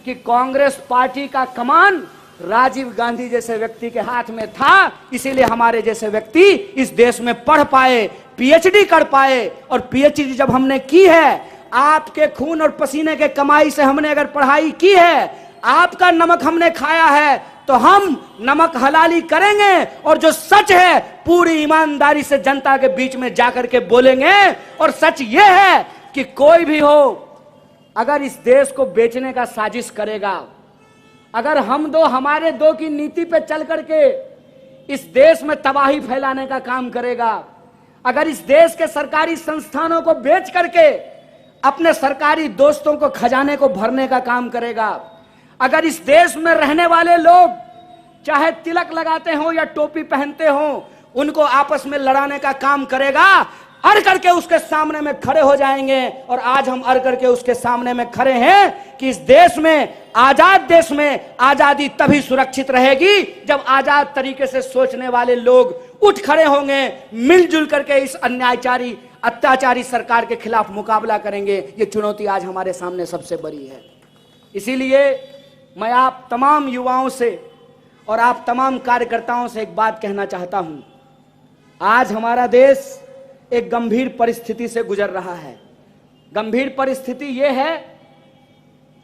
कि कांग्रेस पार्टी का कमान राजीव गांधी जैसे व्यक्ति के हाथ में था, इसीलिए हमारे जैसे व्यक्ति इस देश में पढ़ पाए, पीएचडी कर पाए। और पीएचडी जब हमने की है, आपके खून और पसीने के कमाई से हमने अगर पढ़ाई की है, आपका नमक हमने खाया है, तो हम नमक हलाली करेंगे और जो सच है पूरी ईमानदारी से जनता के बीच में जाकर के बोलेंगे। और सच यह है कि कोई भी हो अगर इस देश को बेचने का साजिश करेगा, अगर हम दो हमारे दो की नीति पे चल करके इस देश में तबाही फैलाने का काम करेगा, अगर इस देश के सरकारी संस्थानों को बेच करके अपने सरकारी दोस्तों को खजाने को भरने का काम करेगा, अगर इस देश में रहने वाले लोग चाहे तिलक लगाते हो या टोपी पहनते हो, उनको आपस में लड़ाने का काम करेगा, अड़ करके उसके सामने में खड़े हो जाएंगे। और आज हम अड़ करके उसके सामने में खड़े हैं कि इस देश में, आजाद देश में, आजादी तभी सुरक्षित रहेगी जब आजाद तरीके से सोचने वाले लोग उठ खड़े होंगे, मिलजुल करके इस अन्यायचारी अत्याचारी सरकार के खिलाफ मुकाबला करेंगे। ये चुनौती आज हमारे सामने सबसे बड़ी है। इसीलिए मैं आप तमाम युवाओं से और आप तमाम कार्यकर्ताओं से एक बात कहना चाहता हूं। आज हमारा देश एक गंभीर परिस्थिति से गुजर रहा है। गंभीर परिस्थिति यह है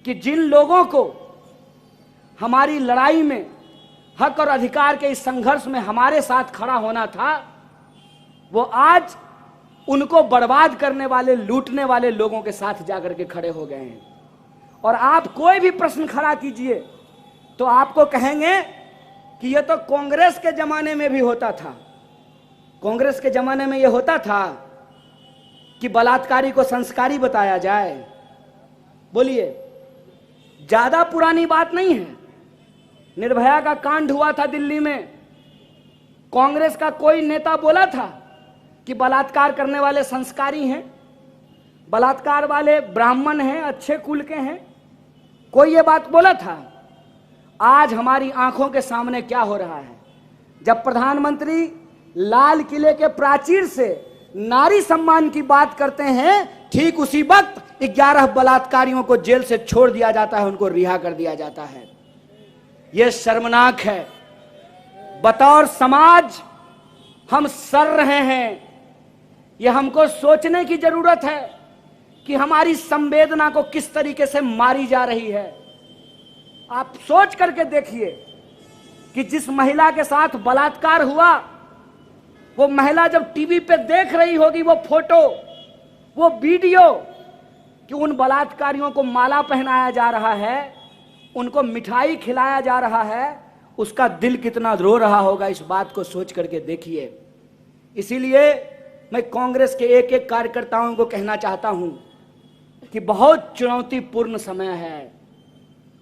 कि जिन लोगों को हमारी लड़ाई में, हक और अधिकार के इस संघर्ष में हमारे साथ खड़ा होना था, वो आज उनको बर्बाद करने वाले, लूटने वाले लोगों के साथ जाकर के खड़े हो गए हैं। और आप कोई भी प्रश्न खड़ा कीजिए तो आपको कहेंगे कि यह तो कांग्रेस के जमाने में भी होता था। कांग्रेस के जमाने में यह होता था कि बलात्कारी को संस्कारी बताया जाए। बोलिए, ज्यादा पुरानी बात नहीं है। निर्भया का कांड हुआ था दिल्ली में, कांग्रेस का कोई नेता बोला था कि बलात्कार करने वाले संस्कारी हैं, बलात्कार वाले ब्राह्मण हैं, अच्छे कुल के हैं? कोई ये बात बोला था? आज हमारी आंखों के सामने क्या हो रहा है? जब प्रधानमंत्री लाल किले के प्राचीर से नारी सम्मान की बात करते हैं, ठीक उसी वक्त 11 बलात्कारियों को जेल से छोड़ दिया जाता है, उनको रिहा कर दिया जाता है। यह शर्मनाक है। बतौर समाज हम सड़ रहे हैं। यह हमको सोचने की जरूरत है कि हमारी संवेदना को किस तरीके से मारी जा रही है। आप सोच करके देखिए कि जिस महिला के साथ बलात्कार हुआ, वो महिला जब टीवी पे देख रही होगी वो फोटो, वो वीडियो कि उन बलात्कारियों को माला पहनाया जा रहा है, उनको मिठाई खिलाया जा रहा है, उसका दिल कितना रो रहा होगा, इस बात को सोच करके देखिए। इसीलिए मैं कांग्रेस के एक एक कार्यकर्ताओं को कहना चाहता हूं कि बहुत चुनौतीपूर्ण समय है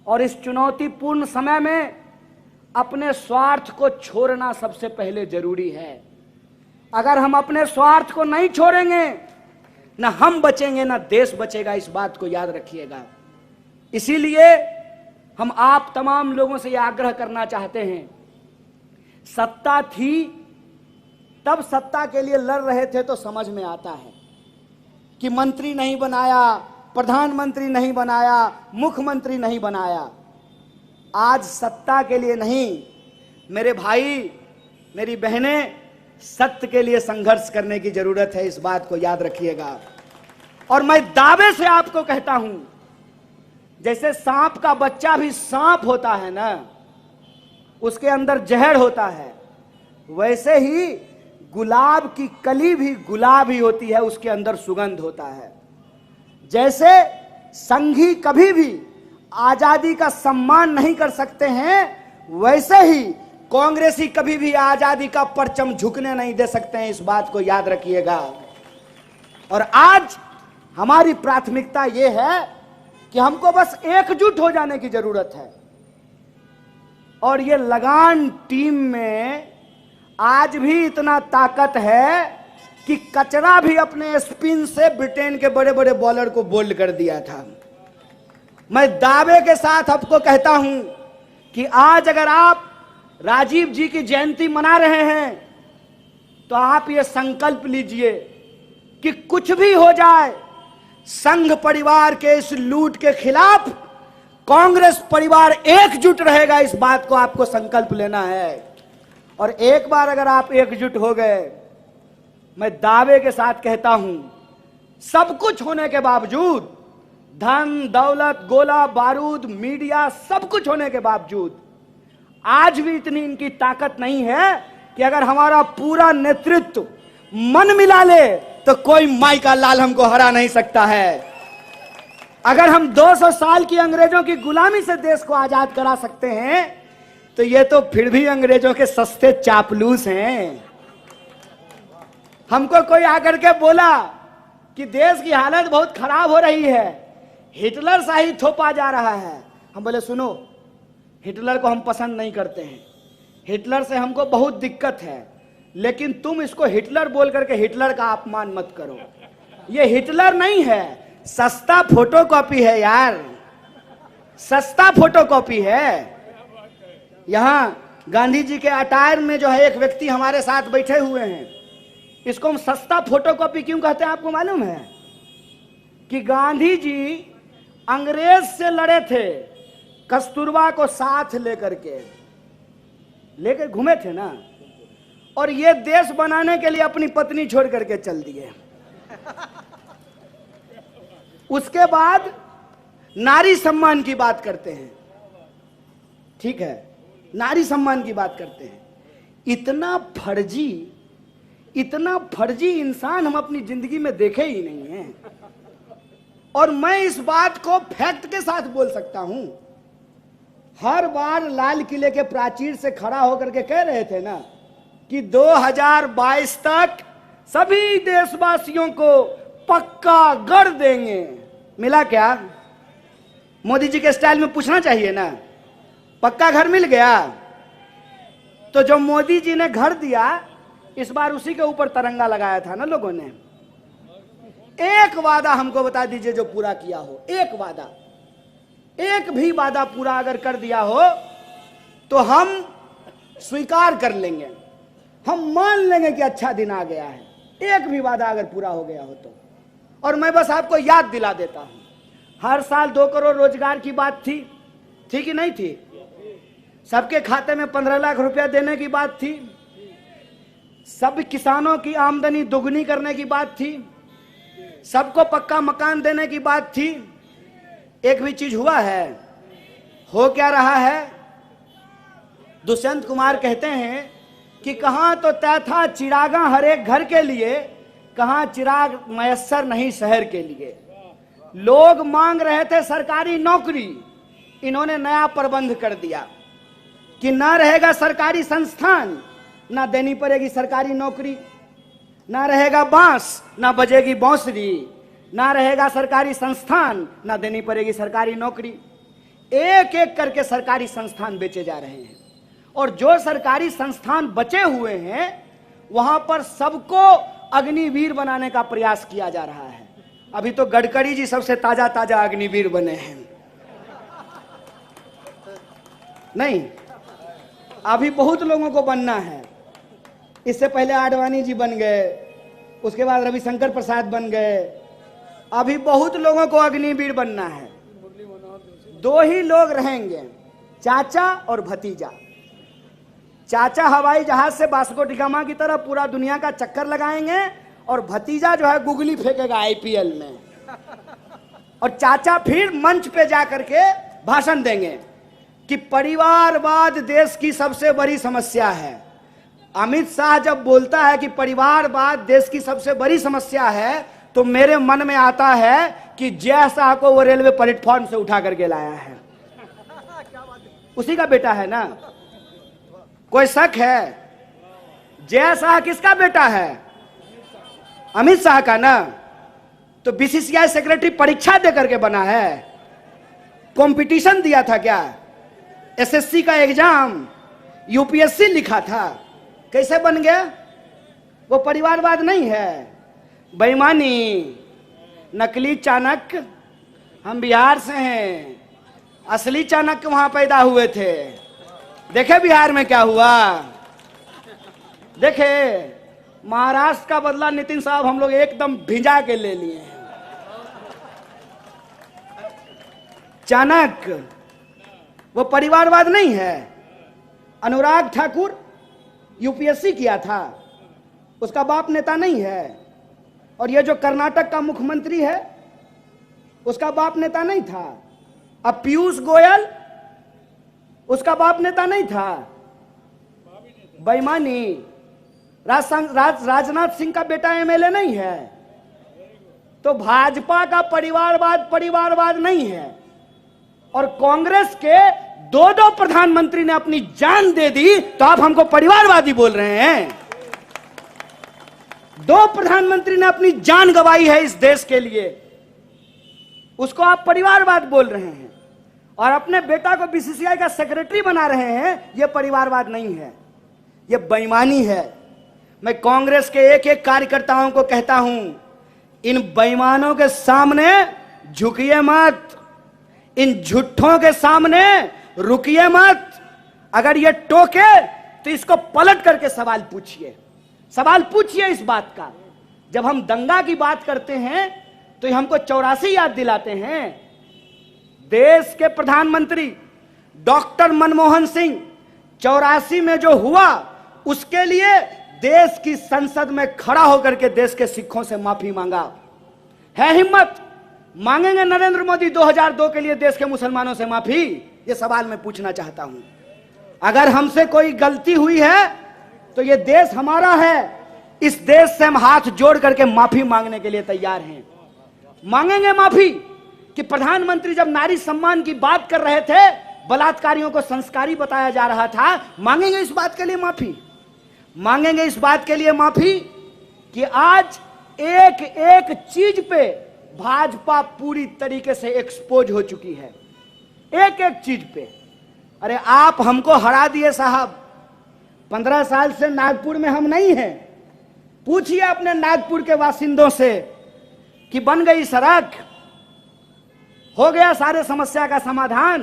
और इस चुनौतीपूर्ण समय में अपने स्वार्थ को छोड़ना सबसे पहले जरूरी है। अगर हम अपने स्वार्थ को नहीं छोड़ेंगे, ना हम बचेंगे ना देश बचेगा, इस बात को याद रखिएगा। इसीलिए हम आप तमाम लोगों से यह आग्रह करना चाहते हैं, सत्ता थी तब सत्ता के लिए लड़ रहे थे तो समझ में आता है कि मंत्री नहीं बनाया, प्रधानमंत्री नहीं बनाया, मुख्यमंत्री नहीं बनाया। आज सत्ता के लिए नहीं, मेरे भाई मेरी बहनें, सत्य के लिए संघर्ष करने की जरूरत है, इस बात को याद रखिएगा। और मैं दावे से आपको कहता हूं, जैसे सांप का बच्चा भी सांप होता है ना, उसके अंदर जहर होता है, वैसे ही गुलाब की कली भी गुलाब ही होती है, उसके अंदर सुगंध होता है। जैसे संघी कभी भी आजादी का सम्मान नहीं कर सकते हैं, वैसे ही कांग्रेसी कभी भी आजादी का परचम झुकने नहीं दे सकते हैं, इस बात को याद रखिएगा। और आज हमारी प्राथमिकता यह है कि हमको बस एकजुट हो जाने की जरूरत है। और ये लगान टीम में आज भी इतना ताकत है कि कचरा भी अपने स्पिन से ब्रिटेन के बड़े बड़े बॉलर को बोल्ड कर दिया था। मैं दावे के साथ आपको कहता हूं कि आज अगर आप राजीव जी की जयंती मना रहे हैं तो आप ये संकल्प लीजिए कि कुछ भी हो जाए, संघ परिवार के इस लूट के खिलाफ कांग्रेस परिवार एकजुट रहेगा, इस बात को आपको संकल्प लेना है। और एक बार अगर आप एकजुट हो गए, मैं दावे के साथ कहता हूं, सब कुछ होने के बावजूद, धन दौलत गोला बारूद मीडिया सब कुछ होने के बावजूद, आज भी इतनी इनकी ताकत नहीं है कि अगर हमारा पूरा नेतृत्व मन मिला ले तो कोई माई का लाल हमको हरा नहीं सकता है। अगर हम 200 साल की अंग्रेजों की गुलामी से देश को आजाद करा सकते हैं तो ये तो फिर भी अंग्रेजों के सस्ते चापलूस हैं। हमको कोई आकर के बोला कि देश की हालत बहुत खराब हो रही है, हिटलर शाही थोपा जा रहा है। हम बोले सुनो, हिटलर को हम पसंद नहीं करते हैं, हिटलर से हमको बहुत दिक्कत है, लेकिन तुम इसको हिटलर बोल करके हिटलर का अपमान मत करो। ये हिटलर नहीं है, सस्ता फोटोकॉपी है यार, सस्ता फोटोकॉपी है। यहां गांधी जी के अटायर में जो है एक व्यक्ति हमारे साथ बैठे हुए हैं, इसको हम सस्ता फोटोकॉपी क्यों कहते हैं आपको मालूम है? कि गांधी जी अंग्रेज से लड़े थे, कस्तूरबा को साथ लेकर घूमे थे ना, और ये देश बनाने के लिए अपनी पत्नी छोड़ करके चल दिए। उसके बाद नारी सम्मान की बात करते हैं, ठीक है, नारी सम्मान की बात करते हैं। इतना फर्जी इंसान हम अपनी जिंदगी में देखे ही नहीं हैं। और मैं इस बात को फैक्ट के साथ बोल सकता हूं। हर बार लाल किले के प्राचीर से खड़ा होकर के कह रहे थे ना कि 2022 तक सभी देशवासियों को पक्का घर देंगे। मिला क्या? मोदी जी के स्टाइल में पूछना चाहिए ना, पक्का घर मिल गया? तो जो मोदी जी ने घर दिया, इस बार उसी के ऊपर तिरंगा लगाया था ना लोगों ने। एक वादा हमको बता दीजिए जो पूरा किया हो, एक वादा, एक भी वादा पूरा अगर कर दिया हो तो हम स्वीकार कर लेंगे, हम मान लेंगे कि अच्छा दिन आ गया है। एक भी वादा अगर पूरा हो गया हो तो। और मैं बस आपको याद दिला देता हूं, हर साल 2 करोड़ रोजगार की बात थी कि नहीं थी? सबके खाते में 15 लाख रुपया देने की बात थी, सब किसानों की आमदनी दोगुनी करने की बात थी, सबको पक्का मकान देने की बात थी। एक भी चीज हुआ है? हो क्या रहा है? दुष्यंत कुमार कहते हैं कि कहां तो तय था चिरागा हर एक घर के लिए, कहां चिराग मयस्सर नहीं शहर के लिए। लोग मांग रहे थे सरकारी नौकरी, इन्होंने नया प्रबंध कर दिया कि ना रहेगा सरकारी संस्थान, ना देनी पड़ेगी सरकारी नौकरी, ना रहेगा बांस ना बजेगी बांसुरी, ना रहेगा सरकारी संस्थान ना देनी पड़ेगी सरकारी नौकरी। एक एक करके सरकारी संस्थान बेचे जा रहे हैं, और जो सरकारी संस्थान बचे हुए हैं वहां पर सबको अग्निवीर बनाने का प्रयास किया जा रहा है। अभी तो गडकरी जी सबसे ताजा ताजा अग्निवीर बने हैं। नहीं, अभी बहुत लोगों को बनना है। इससे पहले आडवाणी जी बन गए, उसके बाद रविशंकर प्रसाद बन गए, अभी बहुत लोगों को अग्निवीर बनना है। 2 ही लोग रहेंगे, चाचा और भतीजा। चाचा हवाई जहाज से वास्को डी गामा की तरह पूरा दुनिया का चक्कर लगाएंगे, और भतीजा जो है गुगली फेंकेगा आईपीएल में। और चाचा फिर मंच पे जाकर के भाषण देंगे कि परिवारवाद देश की सबसे बड़ी समस्या है। अमित शाह जब बोलता है कि परिवारवाद देश की सबसे बड़ी समस्या है, तो मेरे मन में आता है कि जय शाह को वो रेलवे प्लेटफॉर्म से उठा करके लाया है, उसी का बेटा है ना। कोई शक है? जय शाह किसका बेटा है? अमित शाह का ना। तो बीसीसीआई सेक्रेटरी परीक्षा दे करके बना है? कंपटीशन दिया था क्या? एसएससी का एग्जाम, यूपीएससी लिखा था? कैसे बन गया? वो परिवारवाद नहीं है, बेईमानी, नकली चाणक्य। हम बिहार से हैं, असली चाणक्य वहां पैदा हुए थे। देखे बिहार में क्या हुआ? देखे महाराष्ट्र का बदला नितिन साहब हम लोग एकदम भिजा के ले लिए हैं। चाणक्य वो परिवारवाद नहीं है। अनुराग ठाकुर यूपीएससी किया था, उसका बाप नेता नहीं है। और ये जो कर्नाटक का मुख्यमंत्री है, उसका बाप नेता नहीं था। अब पीयूष गोयल, उसका बाप नेता नहीं था। बेईमानी। राजनाथ सिंह का बेटा एमएलए नहीं है। तो भाजपा का परिवारवाद नहीं है। और कांग्रेस के 2 प्रधानमंत्री ने अपनी जान दे दी, तो आप हमको परिवारवादी बोल रहे हैं? 2 प्रधानमंत्री ने अपनी जान गंवाई है इस देश के लिए, उसको आप परिवारवाद बोल रहे हैं। और अपने बेटा को बीसीसीआई का सेक्रेटरी बना रहे हैं, यह परिवारवाद नहीं है, यह बेईमानी है। मैं कांग्रेस के एक एक कार्यकर्ताओं को कहता हूं, इन बेईमानों के सामने झुकिए मत, इन झूठों के सामने रुकिए मत। अगर ये टोके तो इसको पलट करके सवाल पूछिए, सवाल पूछिए इस बात का। जब हम दंगा की बात करते हैं तो हमको 84 याद दिलाते हैं। देश के प्रधानमंत्री डॉक्टर मनमोहन सिंह 84 में जो हुआ, उसके लिए देश की संसद में खड़ा होकर के देश के सिखों से माफी मांगा। है हिम्मत? मांगेंगे नरेंद्र मोदी 2002 के लिए देश के मुसलमानों से माफी? ये सवाल मैं पूछना चाहता हूं। अगर हमसे कोई गलती हुई है तो ये देश हमारा है, इस देश से हम हाथ जोड़ करके माफी मांगने के लिए तैयार हैं। मांगेंगे माफी कि प्रधानमंत्री जब नारी सम्मान की बात कर रहे थे, बलात्कारियों को संस्कारी बताया जा रहा था, मांगेंगे इस बात के लिए माफी। मांगेंगे इस बात के लिए माफी कि आज एक एक चीज पे भाजपा पूरी तरीके से एक्सपोज हो चुकी है, एक एक चीज पे। अरे आप हमको हरा दिए साहब, 15 साल से नागपुर में हम नहीं हैं। पूछिए अपने नागपुर के बासिंदों से कि बन गई सड़क, हो गया सारे समस्या का समाधान,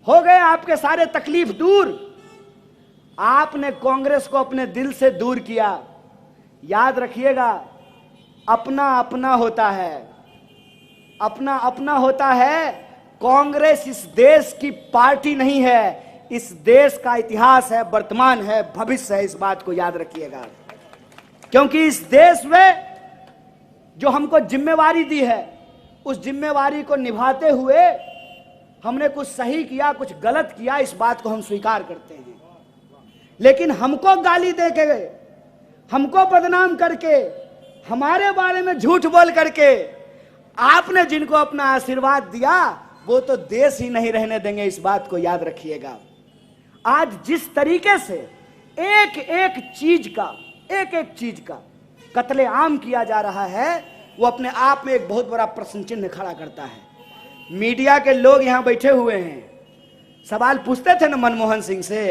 हो गए आपके सारे तकलीफ दूर। आपने कांग्रेस को अपने दिल से दूर किया। याद रखिएगा, अपना अपना होता है, अपना अपना होता है। कांग्रेस इस देश की पार्टी नहीं है, इस देश का इतिहास है, वर्तमान है, भविष्य है। इस बात को याद रखिएगा, क्योंकि इस देश में जो हमको जिम्मेवारी दी है, उस जिम्मेवारी को निभाते हुए हमने कुछ सही किया, कुछ गलत किया, इस बात को हम स्वीकार करते हैं। लेकिन हमको गाली दे के, हमको बदनाम करके, हमारे बारे में झूठ बोल करके आपने जिनको अपना आशीर्वाद दिया, वो तो देश ही नहीं रहने देंगे। इस बात को याद रखिएगा। आज जिस तरीके से एक एक चीज का कत्लेआम किया जा रहा है, वो अपने आप में एक बहुत बड़ा प्रश्न चिन्ह खड़ा करता है। मीडिया के लोग यहां बैठे हुए हैं, सवाल पूछते थे ना मनमोहन सिंह से?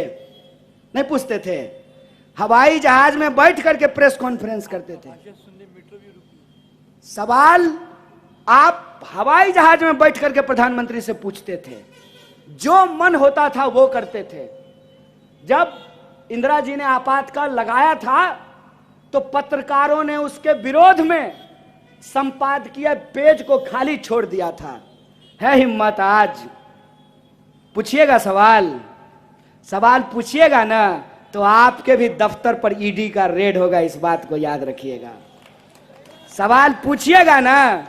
नहीं पूछते थे। हवाई जहाज में बैठ करके प्रेस कॉन्फ्रेंस करते थे। सवाल आप हवाई जहाज में बैठ करके प्रधानमंत्री से पूछते थे, जो मन होता था वो करते थे। जब इंदिरा जी ने आपातकाल लगाया था तो पत्रकारों ने उसके विरोध में संपादकीय पेज को खाली छोड़ दिया था। है हिम्मत? आज पूछिएगा सवाल पूछिएगा ना, तो आपके भी दफ्तर पर ईडी का रेड होगा। इस बात को याद रखिएगा। सवाल पूछिएगा ना,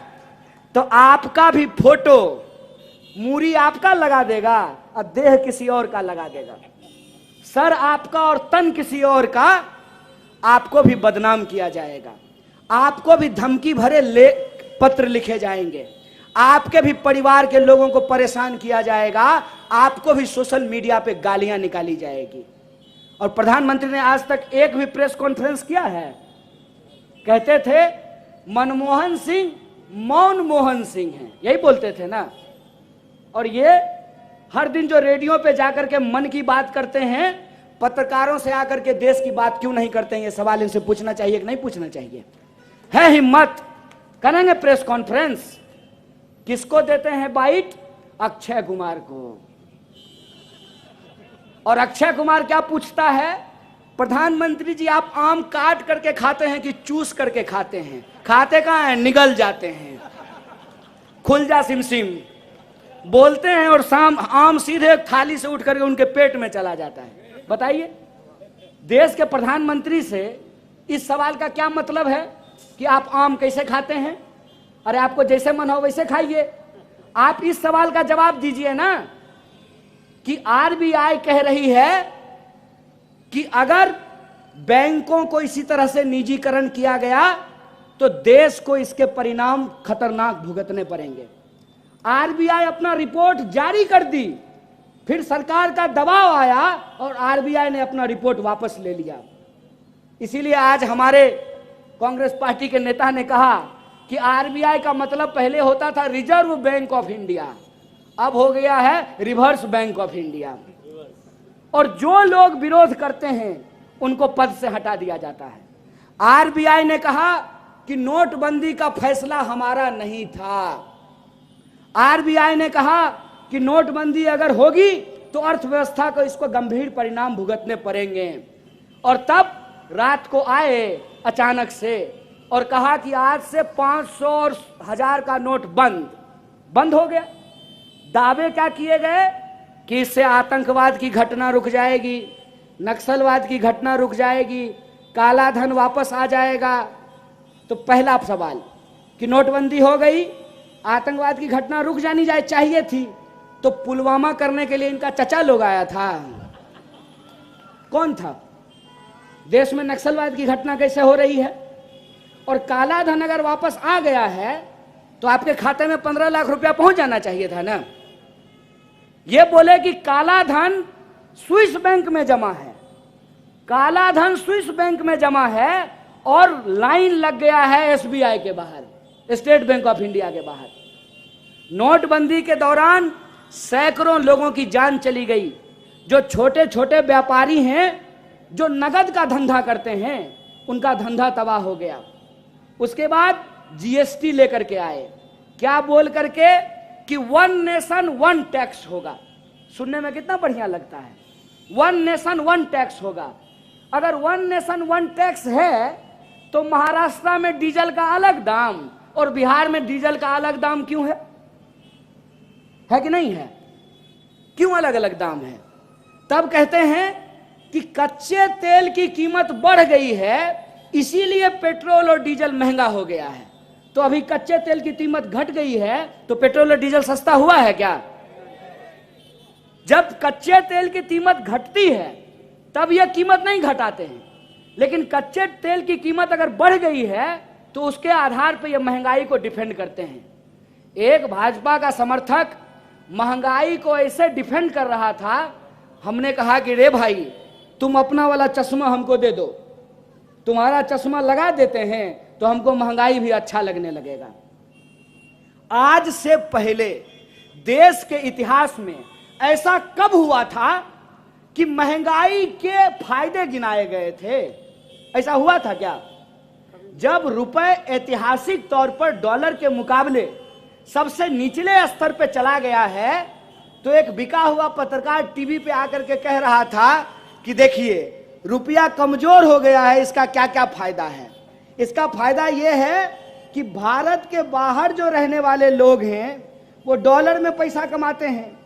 तो आपका भी फोटो, मूरी आपका लगा देगा और देह किसी और का लगा देगा, सर आपका और तन किसी और का। आपको भी बदनाम किया जाएगा, आपको भी धमकी भरे पत्र लिखे जाएंगे, आपके भी परिवार के लोगों को परेशान किया जाएगा, आपको भी सोशल मीडिया पे गालियां निकाली जाएगी। और प्रधानमंत्री ने आज तक एक भी प्रेस कॉन्फ्रेंस किया है? कहते थे मनमोहन सिंह मौन मोहन सिंह हैं, यही बोलते थे ना। और ये हर दिन जो रेडियो पे जाकर के मन की बात करते हैं, पत्रकारों से आकर के देश की बात क्यों नहीं करते हैं? ये सवाल इनसे पूछना चाहिए कि नहीं पूछना चाहिए? है हिम्मत? करेंगे प्रेस कॉन्फ्रेंस। किसको देते हैं बाइट? अक्षय कुमार को। और अक्षय कुमार क्या पूछता है? प्रधानमंत्री जी आप आम काट करके खाते हैं कि चूस करके खाते हैं? खाते कहां हैं? निगल जाते हैं। खुल जा सिमसिम बोलते हैं और शाम आम सीधे थाली से उठ करके उनके पेट में चला जाता है। बताइए, देश के प्रधानमंत्री से इस सवाल का क्या मतलब है कि आप आम कैसे खाते हैं? अरे आपको जैसे मन हो वैसे खाइए। आप इस सवाल का जवाब दीजिए ना कि आरबीआई कह रही है कि अगर बैंकों को इसी तरह से निजीकरण किया गया तो देश को इसके परिणाम खतरनाक भुगतने पड़ेंगे। आरबीआई अपना रिपोर्ट जारी कर दी, फिर सरकार का दबाव आया और आरबीआई ने अपना रिपोर्ट वापस ले लिया। इसीलिए आज हमारे कांग्रेस पार्टी के नेता ने कहा कि आरबीआई का मतलब पहले होता था रिजर्व बैंक ऑफ इंडिया, अब हो गया है रिवर्स बैंक ऑफ इंडिया। और जो लोग विरोध करते हैं उनको पद से हटा दिया जाता है। आरबीआई ने कहा कि नोटबंदी का फैसला हमारा नहीं था। आरबीआई ने कहा कि नोटबंदी अगर होगी तो अर्थव्यवस्था को इसको गंभीर परिणाम भुगतने पड़ेंगे। और तब रात को आए अचानक से और कहा कि आज से 500 और 1000 का नोट बंद हो गया। दावे क्या किए गए कि इससे आतंकवाद की घटना रुक जाएगी, नक्सलवाद की घटना रुक जाएगी, काला धन वापस आ जाएगा। तो पहला सवाल कि नोटबंदी हो गई, आतंकवाद की घटना रुक जानी चाहिए थी, तो पुलवामा करने के लिए इनका चचा लोग आया था। कौन था? देश में नक्सलवाद की घटना कैसे हो रही है? और काला धन अगर वापस आ गया है तो आपके खाते में 15 लाख रुपया पहुंच जाना चाहिए था ना। ये बोले कि काला धन स्विस बैंक में जमा है, काला धन स्विस बैंक में जमा है और लाइन लग गया है एसबीआई के बाहर, स्टेट बैंक ऑफ इंडिया के बाहर। नोटबंदी के दौरान सैकड़ों लोगों की जान चली गई। जो छोटे छोटे व्यापारी हैं, जो नगद का धंधा करते हैं, उनका धंधा तबाह हो गया। उसके बाद जीएसटी लेकर के आए, क्या बोल करके कि 1 नेशन 1 टैक्स होगा। सुनने में कितना बढ़िया लगता है, 1 नेशन 1 टैक्स होगा। अगर 1 नेशन 1 टैक्स है तो महाराष्ट्र में डीजल का अलग दाम और बिहार में डीजल का अलग दाम क्यों है कि नहीं है? क्यों अलग अलग दाम है? तब कहते हैं कि कच्चे तेल की कीमत बढ़ गई है, इसीलिए पेट्रोल और डीजल महंगा हो गया है। तो अभी कच्चे तेल की कीमत घट गई है तो पेट्रोल और डीजल सस्ता हुआ है क्या? जब कच्चे तेल की कीमत घटती है तब यह कीमत नहीं घटाते हैं, लेकिन कच्चे तेल की कीमत अगर बढ़ गई है तो उसके आधार पर यह महंगाई को डिफेंड करते हैं। एक भाजपा का समर्थक महंगाई को ऐसे डिफेंड कर रहा था, हमने कहा कि रे भाई तुम अपना वाला चश्मा हमको दे दो, तुम्हारा चश्मा लगा देते हैं तो हमको महंगाई भी अच्छा लगने लगेगा। आज से पहले देश के इतिहास में ऐसा कब हुआ था कि महंगाई के फायदे गिनाए गए थे? ऐसा हुआ था क्या? जब रुपए ऐतिहासिक तौर पर डॉलर के मुकाबले सबसे निचले स्तर पर चला गया है, तो एक बिका हुआ पत्रकार टीवी पे आकर के कह रहा था कि देखिए रुपया कमजोर हो गया है, इसका क्या क्या फायदा है। इसका फायदा यह है कि भारत के बाहर जो रहने वाले लोग हैं वो डॉलर में पैसा कमाते हैं,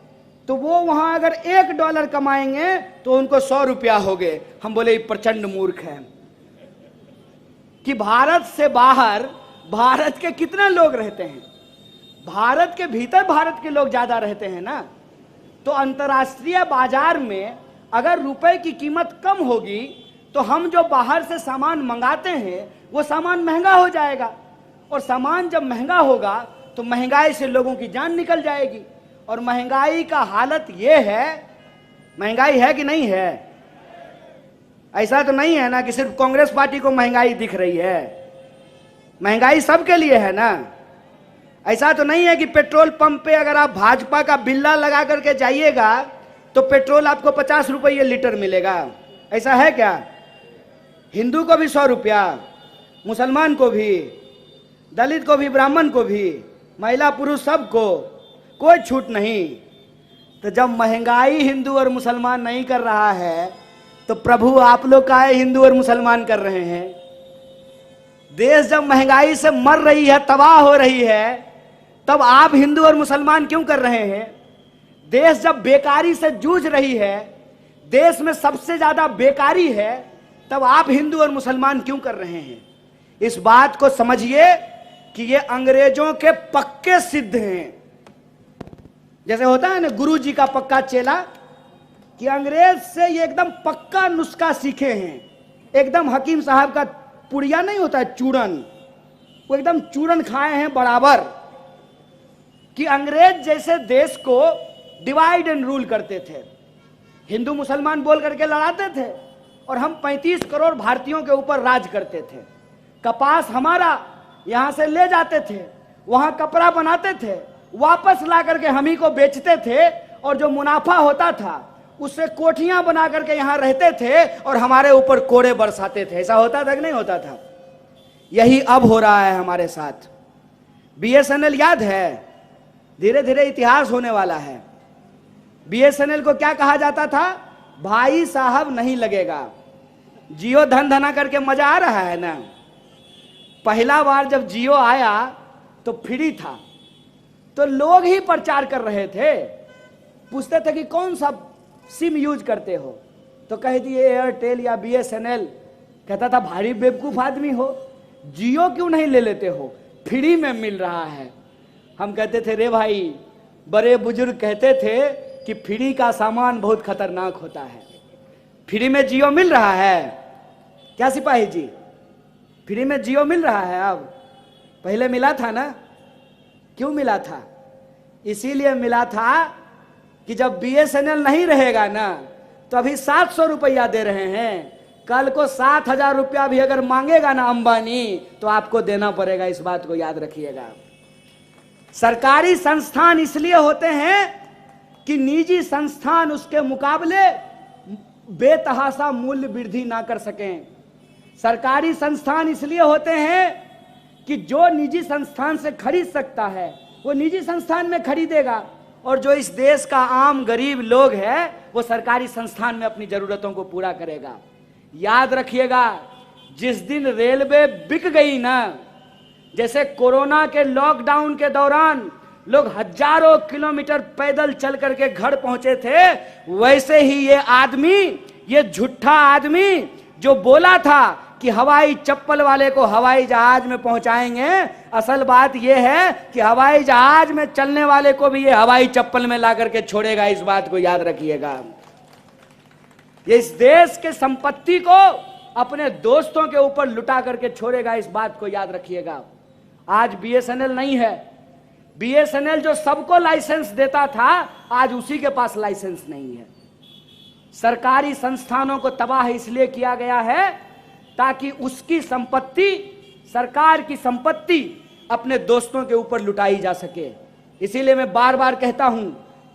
तो वो वहां अगर $1 कमाएंगे तो उनको 100 रुपया हो गए। हम बोले प्रचंड मूर्ख है कि भारत से बाहर भारत के कितने लोग रहते हैं, भारत के भीतर भारत के लोग ज्यादा रहते हैं ना। तो अंतर्राष्ट्रीय बाजार में अगर रुपए की कीमत कम होगी तो हम जो बाहर से सामान मंगाते हैं वो सामान महंगा हो जाएगा, और सामान जब महंगा होगा तो महंगाई से लोगों की जान निकल जाएगी। और महंगाई का हालत ये है, महंगाई है कि नहीं है? ऐसा तो नहीं है ना कि सिर्फ कांग्रेस पार्टी को महंगाई दिख रही है, महंगाई सबके लिए है ना। ऐसा तो नहीं है कि पेट्रोल पंप पे अगर आप भाजपा का बिल्ला लगा करके जाइएगा तो पेट्रोल आपको 50 रुपये लीटर मिलेगा, ऐसा है क्या? हिंदू को भी 100 रुपया, मुसलमान को भी, दलित को भी, ब्राह्मण को भी, महिला पुरुष सबको, कोई छूट नहीं। तो जब महंगाई हिंदू और मुसलमान नहीं कर रहा है तो प्रभु आप लोग का है हिंदू और मुसलमान कर रहे हैं। देश जब महंगाई से मर रही है, तबाह हो रही है, तब आप हिंदू और मुसलमान क्यों कर रहे हैं? देश जब बेकारी से जूझ रही है, देश में सबसे ज्यादा बेकारी है, तब आप हिंदू और मुसलमान क्यों कर रहे हैं? इस बात को समझिए कि ये अंग्रेजों के पक्के सिद्ध हैं। जैसे होता है ना गुरु जी का पक्का चेला, कि अंग्रेज से ये एकदम पक्का नुस्खा सीखे हैं। एकदम हकीम साहब का पुड़िया नहीं होता है चूरन, वो एकदम चूरन खाए हैं बराबर। कि अंग्रेज जैसे देश को डिवाइड एंड रूल करते थे, हिंदू मुसलमान बोल करके लड़ाते थे, और हम 35 करोड़ भारतीयों के ऊपर राज करते थे। कपास हमारा, यहां से ले जाते थे, वहां कपड़ा बनाते थे, वापस ला करके हम ही को बेचते थे, और जो मुनाफा होता था उससे कोठियां बना करके यहां रहते थे और हमारे ऊपर कोड़े बरसाते थे। ऐसा होता था कि नहीं होता था? यही अब हो रहा है हमारे साथ। बीएसएनएल याद है? धीरे धीरे इतिहास होने वाला है। बीएसएनएल को क्या कहा जाता था? भाई साहब नहीं लगेगा। जियो धन धना करके मजा आ रहा है ना। पहला बार जब जियो आया तो फ्री था, तो लोग ही प्रचार कर रहे थे। पूछते थे कि कौन सा सिम यूज करते हो, तो कह दिए एयरटेल या बीएसएनएल। कहता था भारी बेवकूफ आदमी हो, जियो क्यों नहीं ले लेते हो, फ्री में मिल रहा है। हम कहते थे रे भाई, बड़े बुजुर्ग कहते थे कि फ्री का सामान बहुत खतरनाक होता है। फ्री में जियो मिल रहा है क्या सिपाही जी? फ्री में जियो मिल रहा है अब? पहले मिला था ना? क्यों मिला था? इसीलिए मिला था कि जब बीएसएनएल नहीं रहेगा ना, तो अभी 700 रुपया दे रहे हैं, कल को 7,000 रुपया भी अगर मांगेगा ना अंबानी, तो आपको देना पड़ेगा। इस बात को याद रखिएगा। सरकारी संस्थान इसलिए होते हैं कि निजी संस्थान उसके मुकाबले बेतहाशा मूल्य वृद्धि ना कर सकें। सरकारी संस्थान इसलिए होते हैं कि जो निजी संस्थान से खरीद सकता है वो निजी संस्थान में खरीदेगा, और जो इस देश का आम गरीब लोग है वो सरकारी संस्थान में अपनी जरूरतों को पूरा करेगा। याद रखिएगा, जिस दिन रेलवे बिक गई ना, जैसे कोरोना के लॉकडाउन के दौरान लोग हजारों किलोमीटर पैदल चल करके घर पहुंचे थे, वैसे ही ये आदमी, ये झूठा आदमी जो बोला था कि हवाई चप्पल वाले को हवाई जहाज में पहुंचाएंगे, असल बात यह है कि हवाई जहाज में चलने वाले को भी ये हवाई चप्पल में ला करके छोड़ेगा। इस बात को याद रखिएगा। ये इस देश के संपत्ति को अपने दोस्तों के ऊपर लुटा करके छोड़ेगा। इस बात को याद रखिएगा। आज बीएसएनएल नहीं है। बीएसएनएल जो सबको लाइसेंस देता था, आज उसी के पास लाइसेंस नहीं है। सरकारी संस्थानों को तबाह इसलिए किया गया है ताकि उसकी संपत्ति, सरकार की संपत्ति अपने दोस्तों के ऊपर लुटाई जा सके। इसीलिए मैं बार बार कहता हूं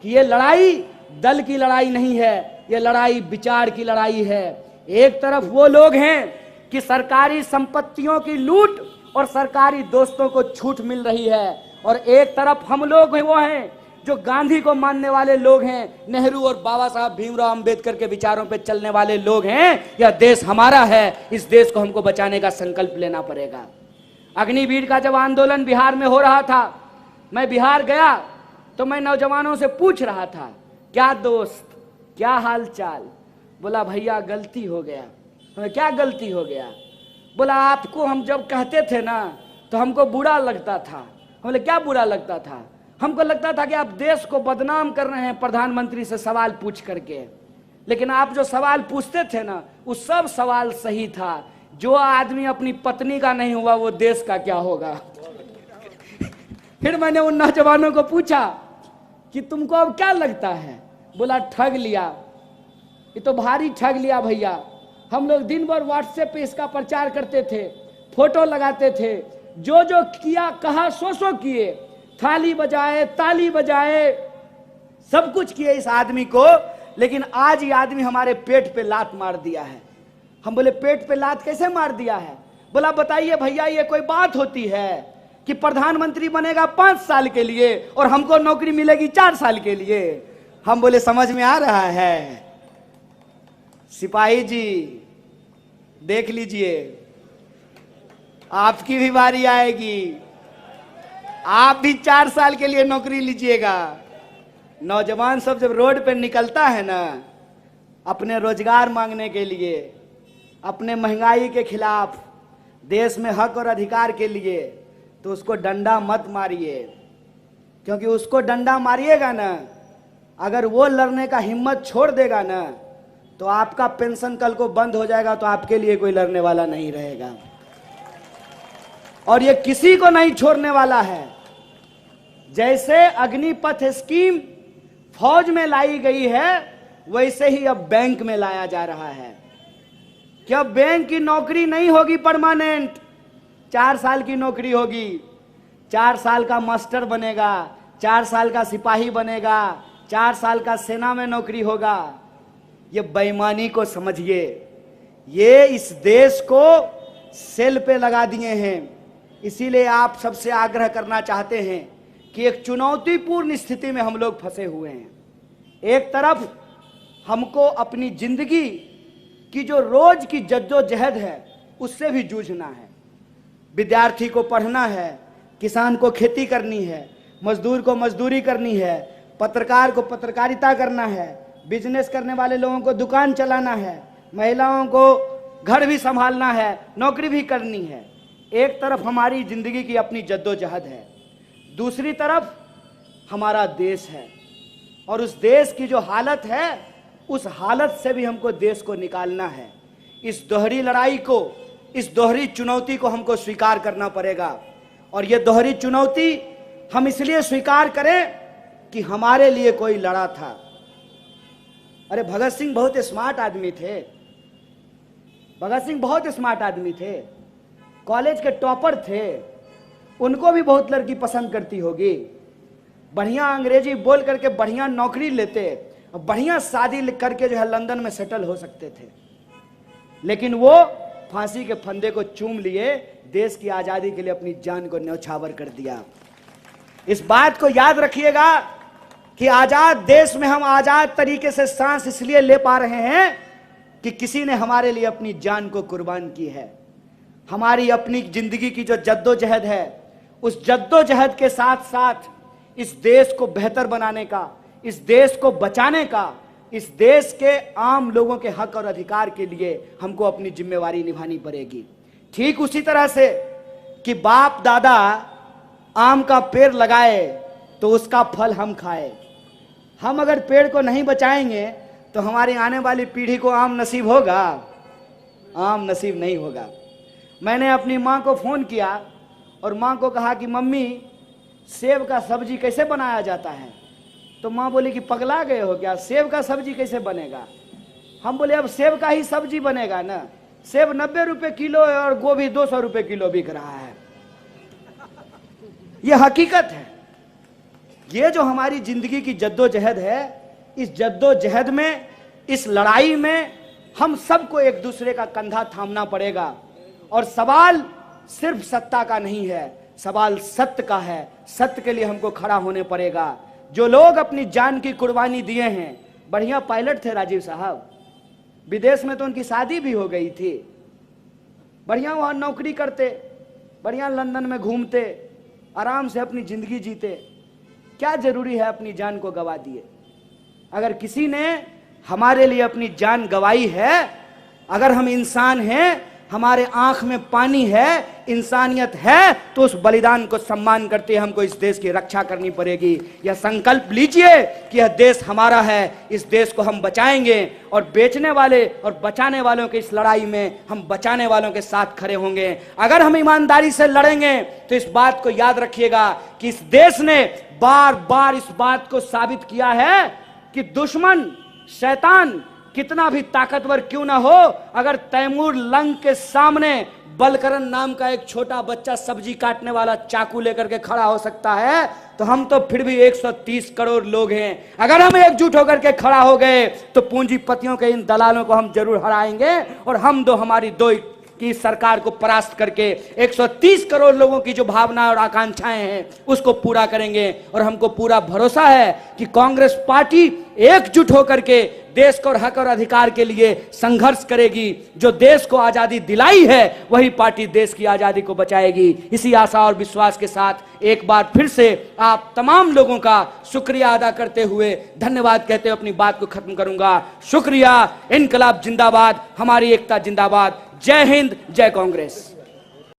कि ये लड़ाई दल की लड़ाई नहीं है, ये लड़ाई विचार की लड़ाई है। एक तरफ वो लोग हैं कि सरकारी संपत्तियों की लूट और सरकारी दोस्तों को छूट मिल रही है, और एक तरफ हम लोग वो हैं जो गांधी को मानने वाले लोग हैं, नेहरू और बाबा साहब भीमराव अंबेडकर के विचारों पे चलने वाले लोग हैं। यह देश हमारा है, इस देश को हमको बचाने का संकल्प लेना पड़ेगा। अग्निवीर का जब आंदोलन बिहार में हो रहा था, मैं बिहार गया तो मैं नौजवानों से पूछ रहा था, क्या दोस्त, क्या हाल चाल? बोला भैया गलती हो गया। क्या गलती हो गया? बोला आपको हम जब कहते थे ना तो हमको बुरा लगता था। बोले क्या बुरा लगता था? हमको लगता था कि आप देश को बदनाम कर रहे हैं प्रधानमंत्री से सवाल पूछ करके, लेकिन आप जो सवाल पूछते थे ना, वो सब सवाल सही था। जो आदमी अपनी पत्नी का नहीं हुआ वो देश का क्या होगा? फिर मैंने उन नौजवानों को पूछा कि तुमको अब क्या लगता है? बोला ठग लिया, ये तो भारी ठग लिया भैया। हम लोग दिन भर व्हाट्सएप पे इसका प्रचार करते थे, फोटो लगाते थे, जो जो किया कहा सो किए, थाली बजाए, ताली बजाए, सब कुछ किए इस आदमी को, लेकिन आज ये आदमी हमारे पेट पे लात मार दिया है। हम बोले पेट पे लात कैसे मार दिया है? बोला बताइए भैया, ये कोई बात होती है कि प्रधानमंत्री बनेगा 5 साल के लिए और हमको नौकरी मिलेगी 4 साल के लिए? हम बोले समझ में आ रहा है सिपाही जी, देख लीजिए आपकी भी बारी आएगी, आप भी 4 साल के लिए नौकरी लीजिएगा। नौजवान सब जब रोड पर निकलता है ना अपने रोजगार मांगने के लिए, अपने महंगाई के खिलाफ, देश में हक और अधिकार के लिए, तो उसको डंडा मत मारिए, क्योंकि उसको डंडा मारिएगा ना, अगर वो लड़ने का हिम्मत छोड़ देगा ना, तो आपका पेंशन कल को बंद हो जाएगा, तो आपके लिए कोई लड़ने वाला नहीं रहेगा। और ये किसी को नहीं छोड़ने वाला है। जैसे अग्निपथ स्कीम फौज में लाई गई है, वैसे ही अब बैंक में लाया जा रहा है कि अब बैंक की नौकरी नहीं होगी परमानेंट, 4 साल की नौकरी होगी। 4 साल का मास्टर बनेगा, 4 साल का सिपाही बनेगा, 4 साल का सेना में नौकरी होगा। ये बेईमानी को समझिए, ये इस देश को सेल पे लगा दिए हैं। इसीलिए आप सबसे आग्रह करना चाहते हैं कि एक चुनौतीपूर्ण स्थिति में हम लोग फंसे हुए हैं। एक तरफ हमको अपनी जिंदगी की जो रोज की जद्दोजहद है उससे भी जूझना है। विद्यार्थी को पढ़ना है, किसान को खेती करनी है, मजदूर को मजदूरी करनी है, पत्रकार को पत्रकारिता करना है, बिजनेस करने वाले लोगों को दुकान चलाना है, महिलाओं को घर भी संभालना है, नौकरी भी करनी है। एक तरफ हमारी जिंदगी की अपनी जद्दोजहद है, दूसरी तरफ हमारा देश है, और उस देश की जो हालत है उस हालत से भी हमको देश को निकालना है। इस दोहरी लड़ाई को, इस दोहरी चुनौती को हमको स्वीकार करना पड़ेगा। और ये दोहरी चुनौती हम इसलिए स्वीकार करें कि हमारे लिए कोई लड़ा था। अरे भगत सिंह बहुत स्मार्ट आदमी थे, भगत सिंह बहुत स्मार्ट आदमी थे, कॉलेज के टॉपर थे, उनको भी बहुत लड़की पसंद करती होगी। बढ़िया अंग्रेजी बोल करके बढ़िया नौकरी लेते और बढ़िया शादी करके जो है लंदन में सेटल हो सकते थे, लेकिन वो फांसी के फंदे को चूम लिए, देश की आजादी के लिए अपनी जान को न्यौछावर कर दिया। इस बात को याद रखिएगा कि आजाद देश में हम आजाद तरीके से सांस इसलिए ले पा रहे हैं कि किसी ने हमारे लिए अपनी जान को कुर्बान की है। हमारी अपनी जिंदगी की जो जद्दोजहद है, उस जद्दोजहद के साथ साथ इस देश को बेहतर बनाने का, इस देश को बचाने का, इस देश के आम लोगों के हक और अधिकार के लिए हमको अपनी जिम्मेवारी निभानी पड़ेगी। ठीक उसी तरह से कि बाप दादा आम का पेड़ लगाए तो उसका फल हम खाए। हम अगर पेड़ को नहीं बचाएंगे तो हमारी आने वाली पीढ़ी को आम नसीब होगा? आम नसीब नहीं होगा। मैंने अपनी माँ को फ़ोन किया और माँ को कहा कि मम्मी सेब का सब्जी कैसे बनाया जाता है? तो माँ बोली कि पगला गए हो क्या, सेब का सब्जी कैसे बनेगा? हम बोले अब सेब का ही सब्जी बनेगा ना, सेब 90 रुपए किलो है और गोभी 200 रुपए किलो बिक रहा है। ये हकीकत है। ये जो हमारी जिंदगी की जद्दोजहद है, इस जद्दोजहद में, इस लड़ाई में हम सबको एक दूसरे का कंधा थामना पड़ेगा। और सवाल सिर्फ सत्ता का नहीं है, सवाल सत्य का है। सत्य के लिए हमको खड़ा होने पड़ेगा। जो लोग अपनी जान की कुर्बानी दिए हैं, बढ़िया पायलट थे राजीव साहब, विदेश में तो उनकी शादी भी हो गई थी, बढ़िया वहां नौकरी करते, बढ़िया लंदन में घूमते, आराम से अपनी जिंदगी जीते। क्या जरूरी है अपनी जान को गवा दिए? अगर किसी ने हमारे लिए अपनी जान गवाई है, अगर हम इंसान हैं, हमारे आंख में पानी है, इंसानियत है, तो उस बलिदान को सम्मान करते हमको इस देश की रक्षा करनी पड़ेगी। यह संकल्प लीजिए कि यह देश हमारा है, इस देश को हम बचाएंगे और बेचने वाले और बचाने वालों की इस लड़ाई में हम बचाने वालों के साथ खड़े होंगे। अगर हम ईमानदारी से लड़ेंगे तो इस बात को याद रखिएगा कि इस देश ने बार बार इस बात को साबित किया है कि दुश्मन शैतान कितना भी ताकतवर क्यों ना हो, अगर तैमूर लंग के सामने बलकरन नाम का एक छोटा बच्चा सब्जी काटने वाला चाकू लेकर के खड़ा हो सकता है, तो हम तो फिर भी 130 करोड़ लोग हैं। अगर हम एकजुट होकर के खड़ा हो गए तो पूंजीपतियों के इन दलालों को हम जरूर हराएंगे और हम हमारी दो की सरकार को परास्त करके 130 करोड़ लोगों की जो भावना और आकांक्षाएं हैं उसको पूरा करेंगे। और हमको पूरा भरोसा है कि कांग्रेस पार्टी एकजुट होकर के देश को और हक और अधिकार के लिए संघर्ष करेगी। जो देश को आजादी दिलाई है वही पार्टी देश की आजादी को बचाएगी। इसी आशा और विश्वास के साथ एक बार फिर से आप तमाम लोगों का शुक्रिया अदा करते हुए, धन्यवाद कहते हुए अपनी बात को खत्म करूंगा। शुक्रिया। इनकलाब जिंदाबाद, हमारी एकता जिंदाबाद। जय हिंद, जय कांग्रेस।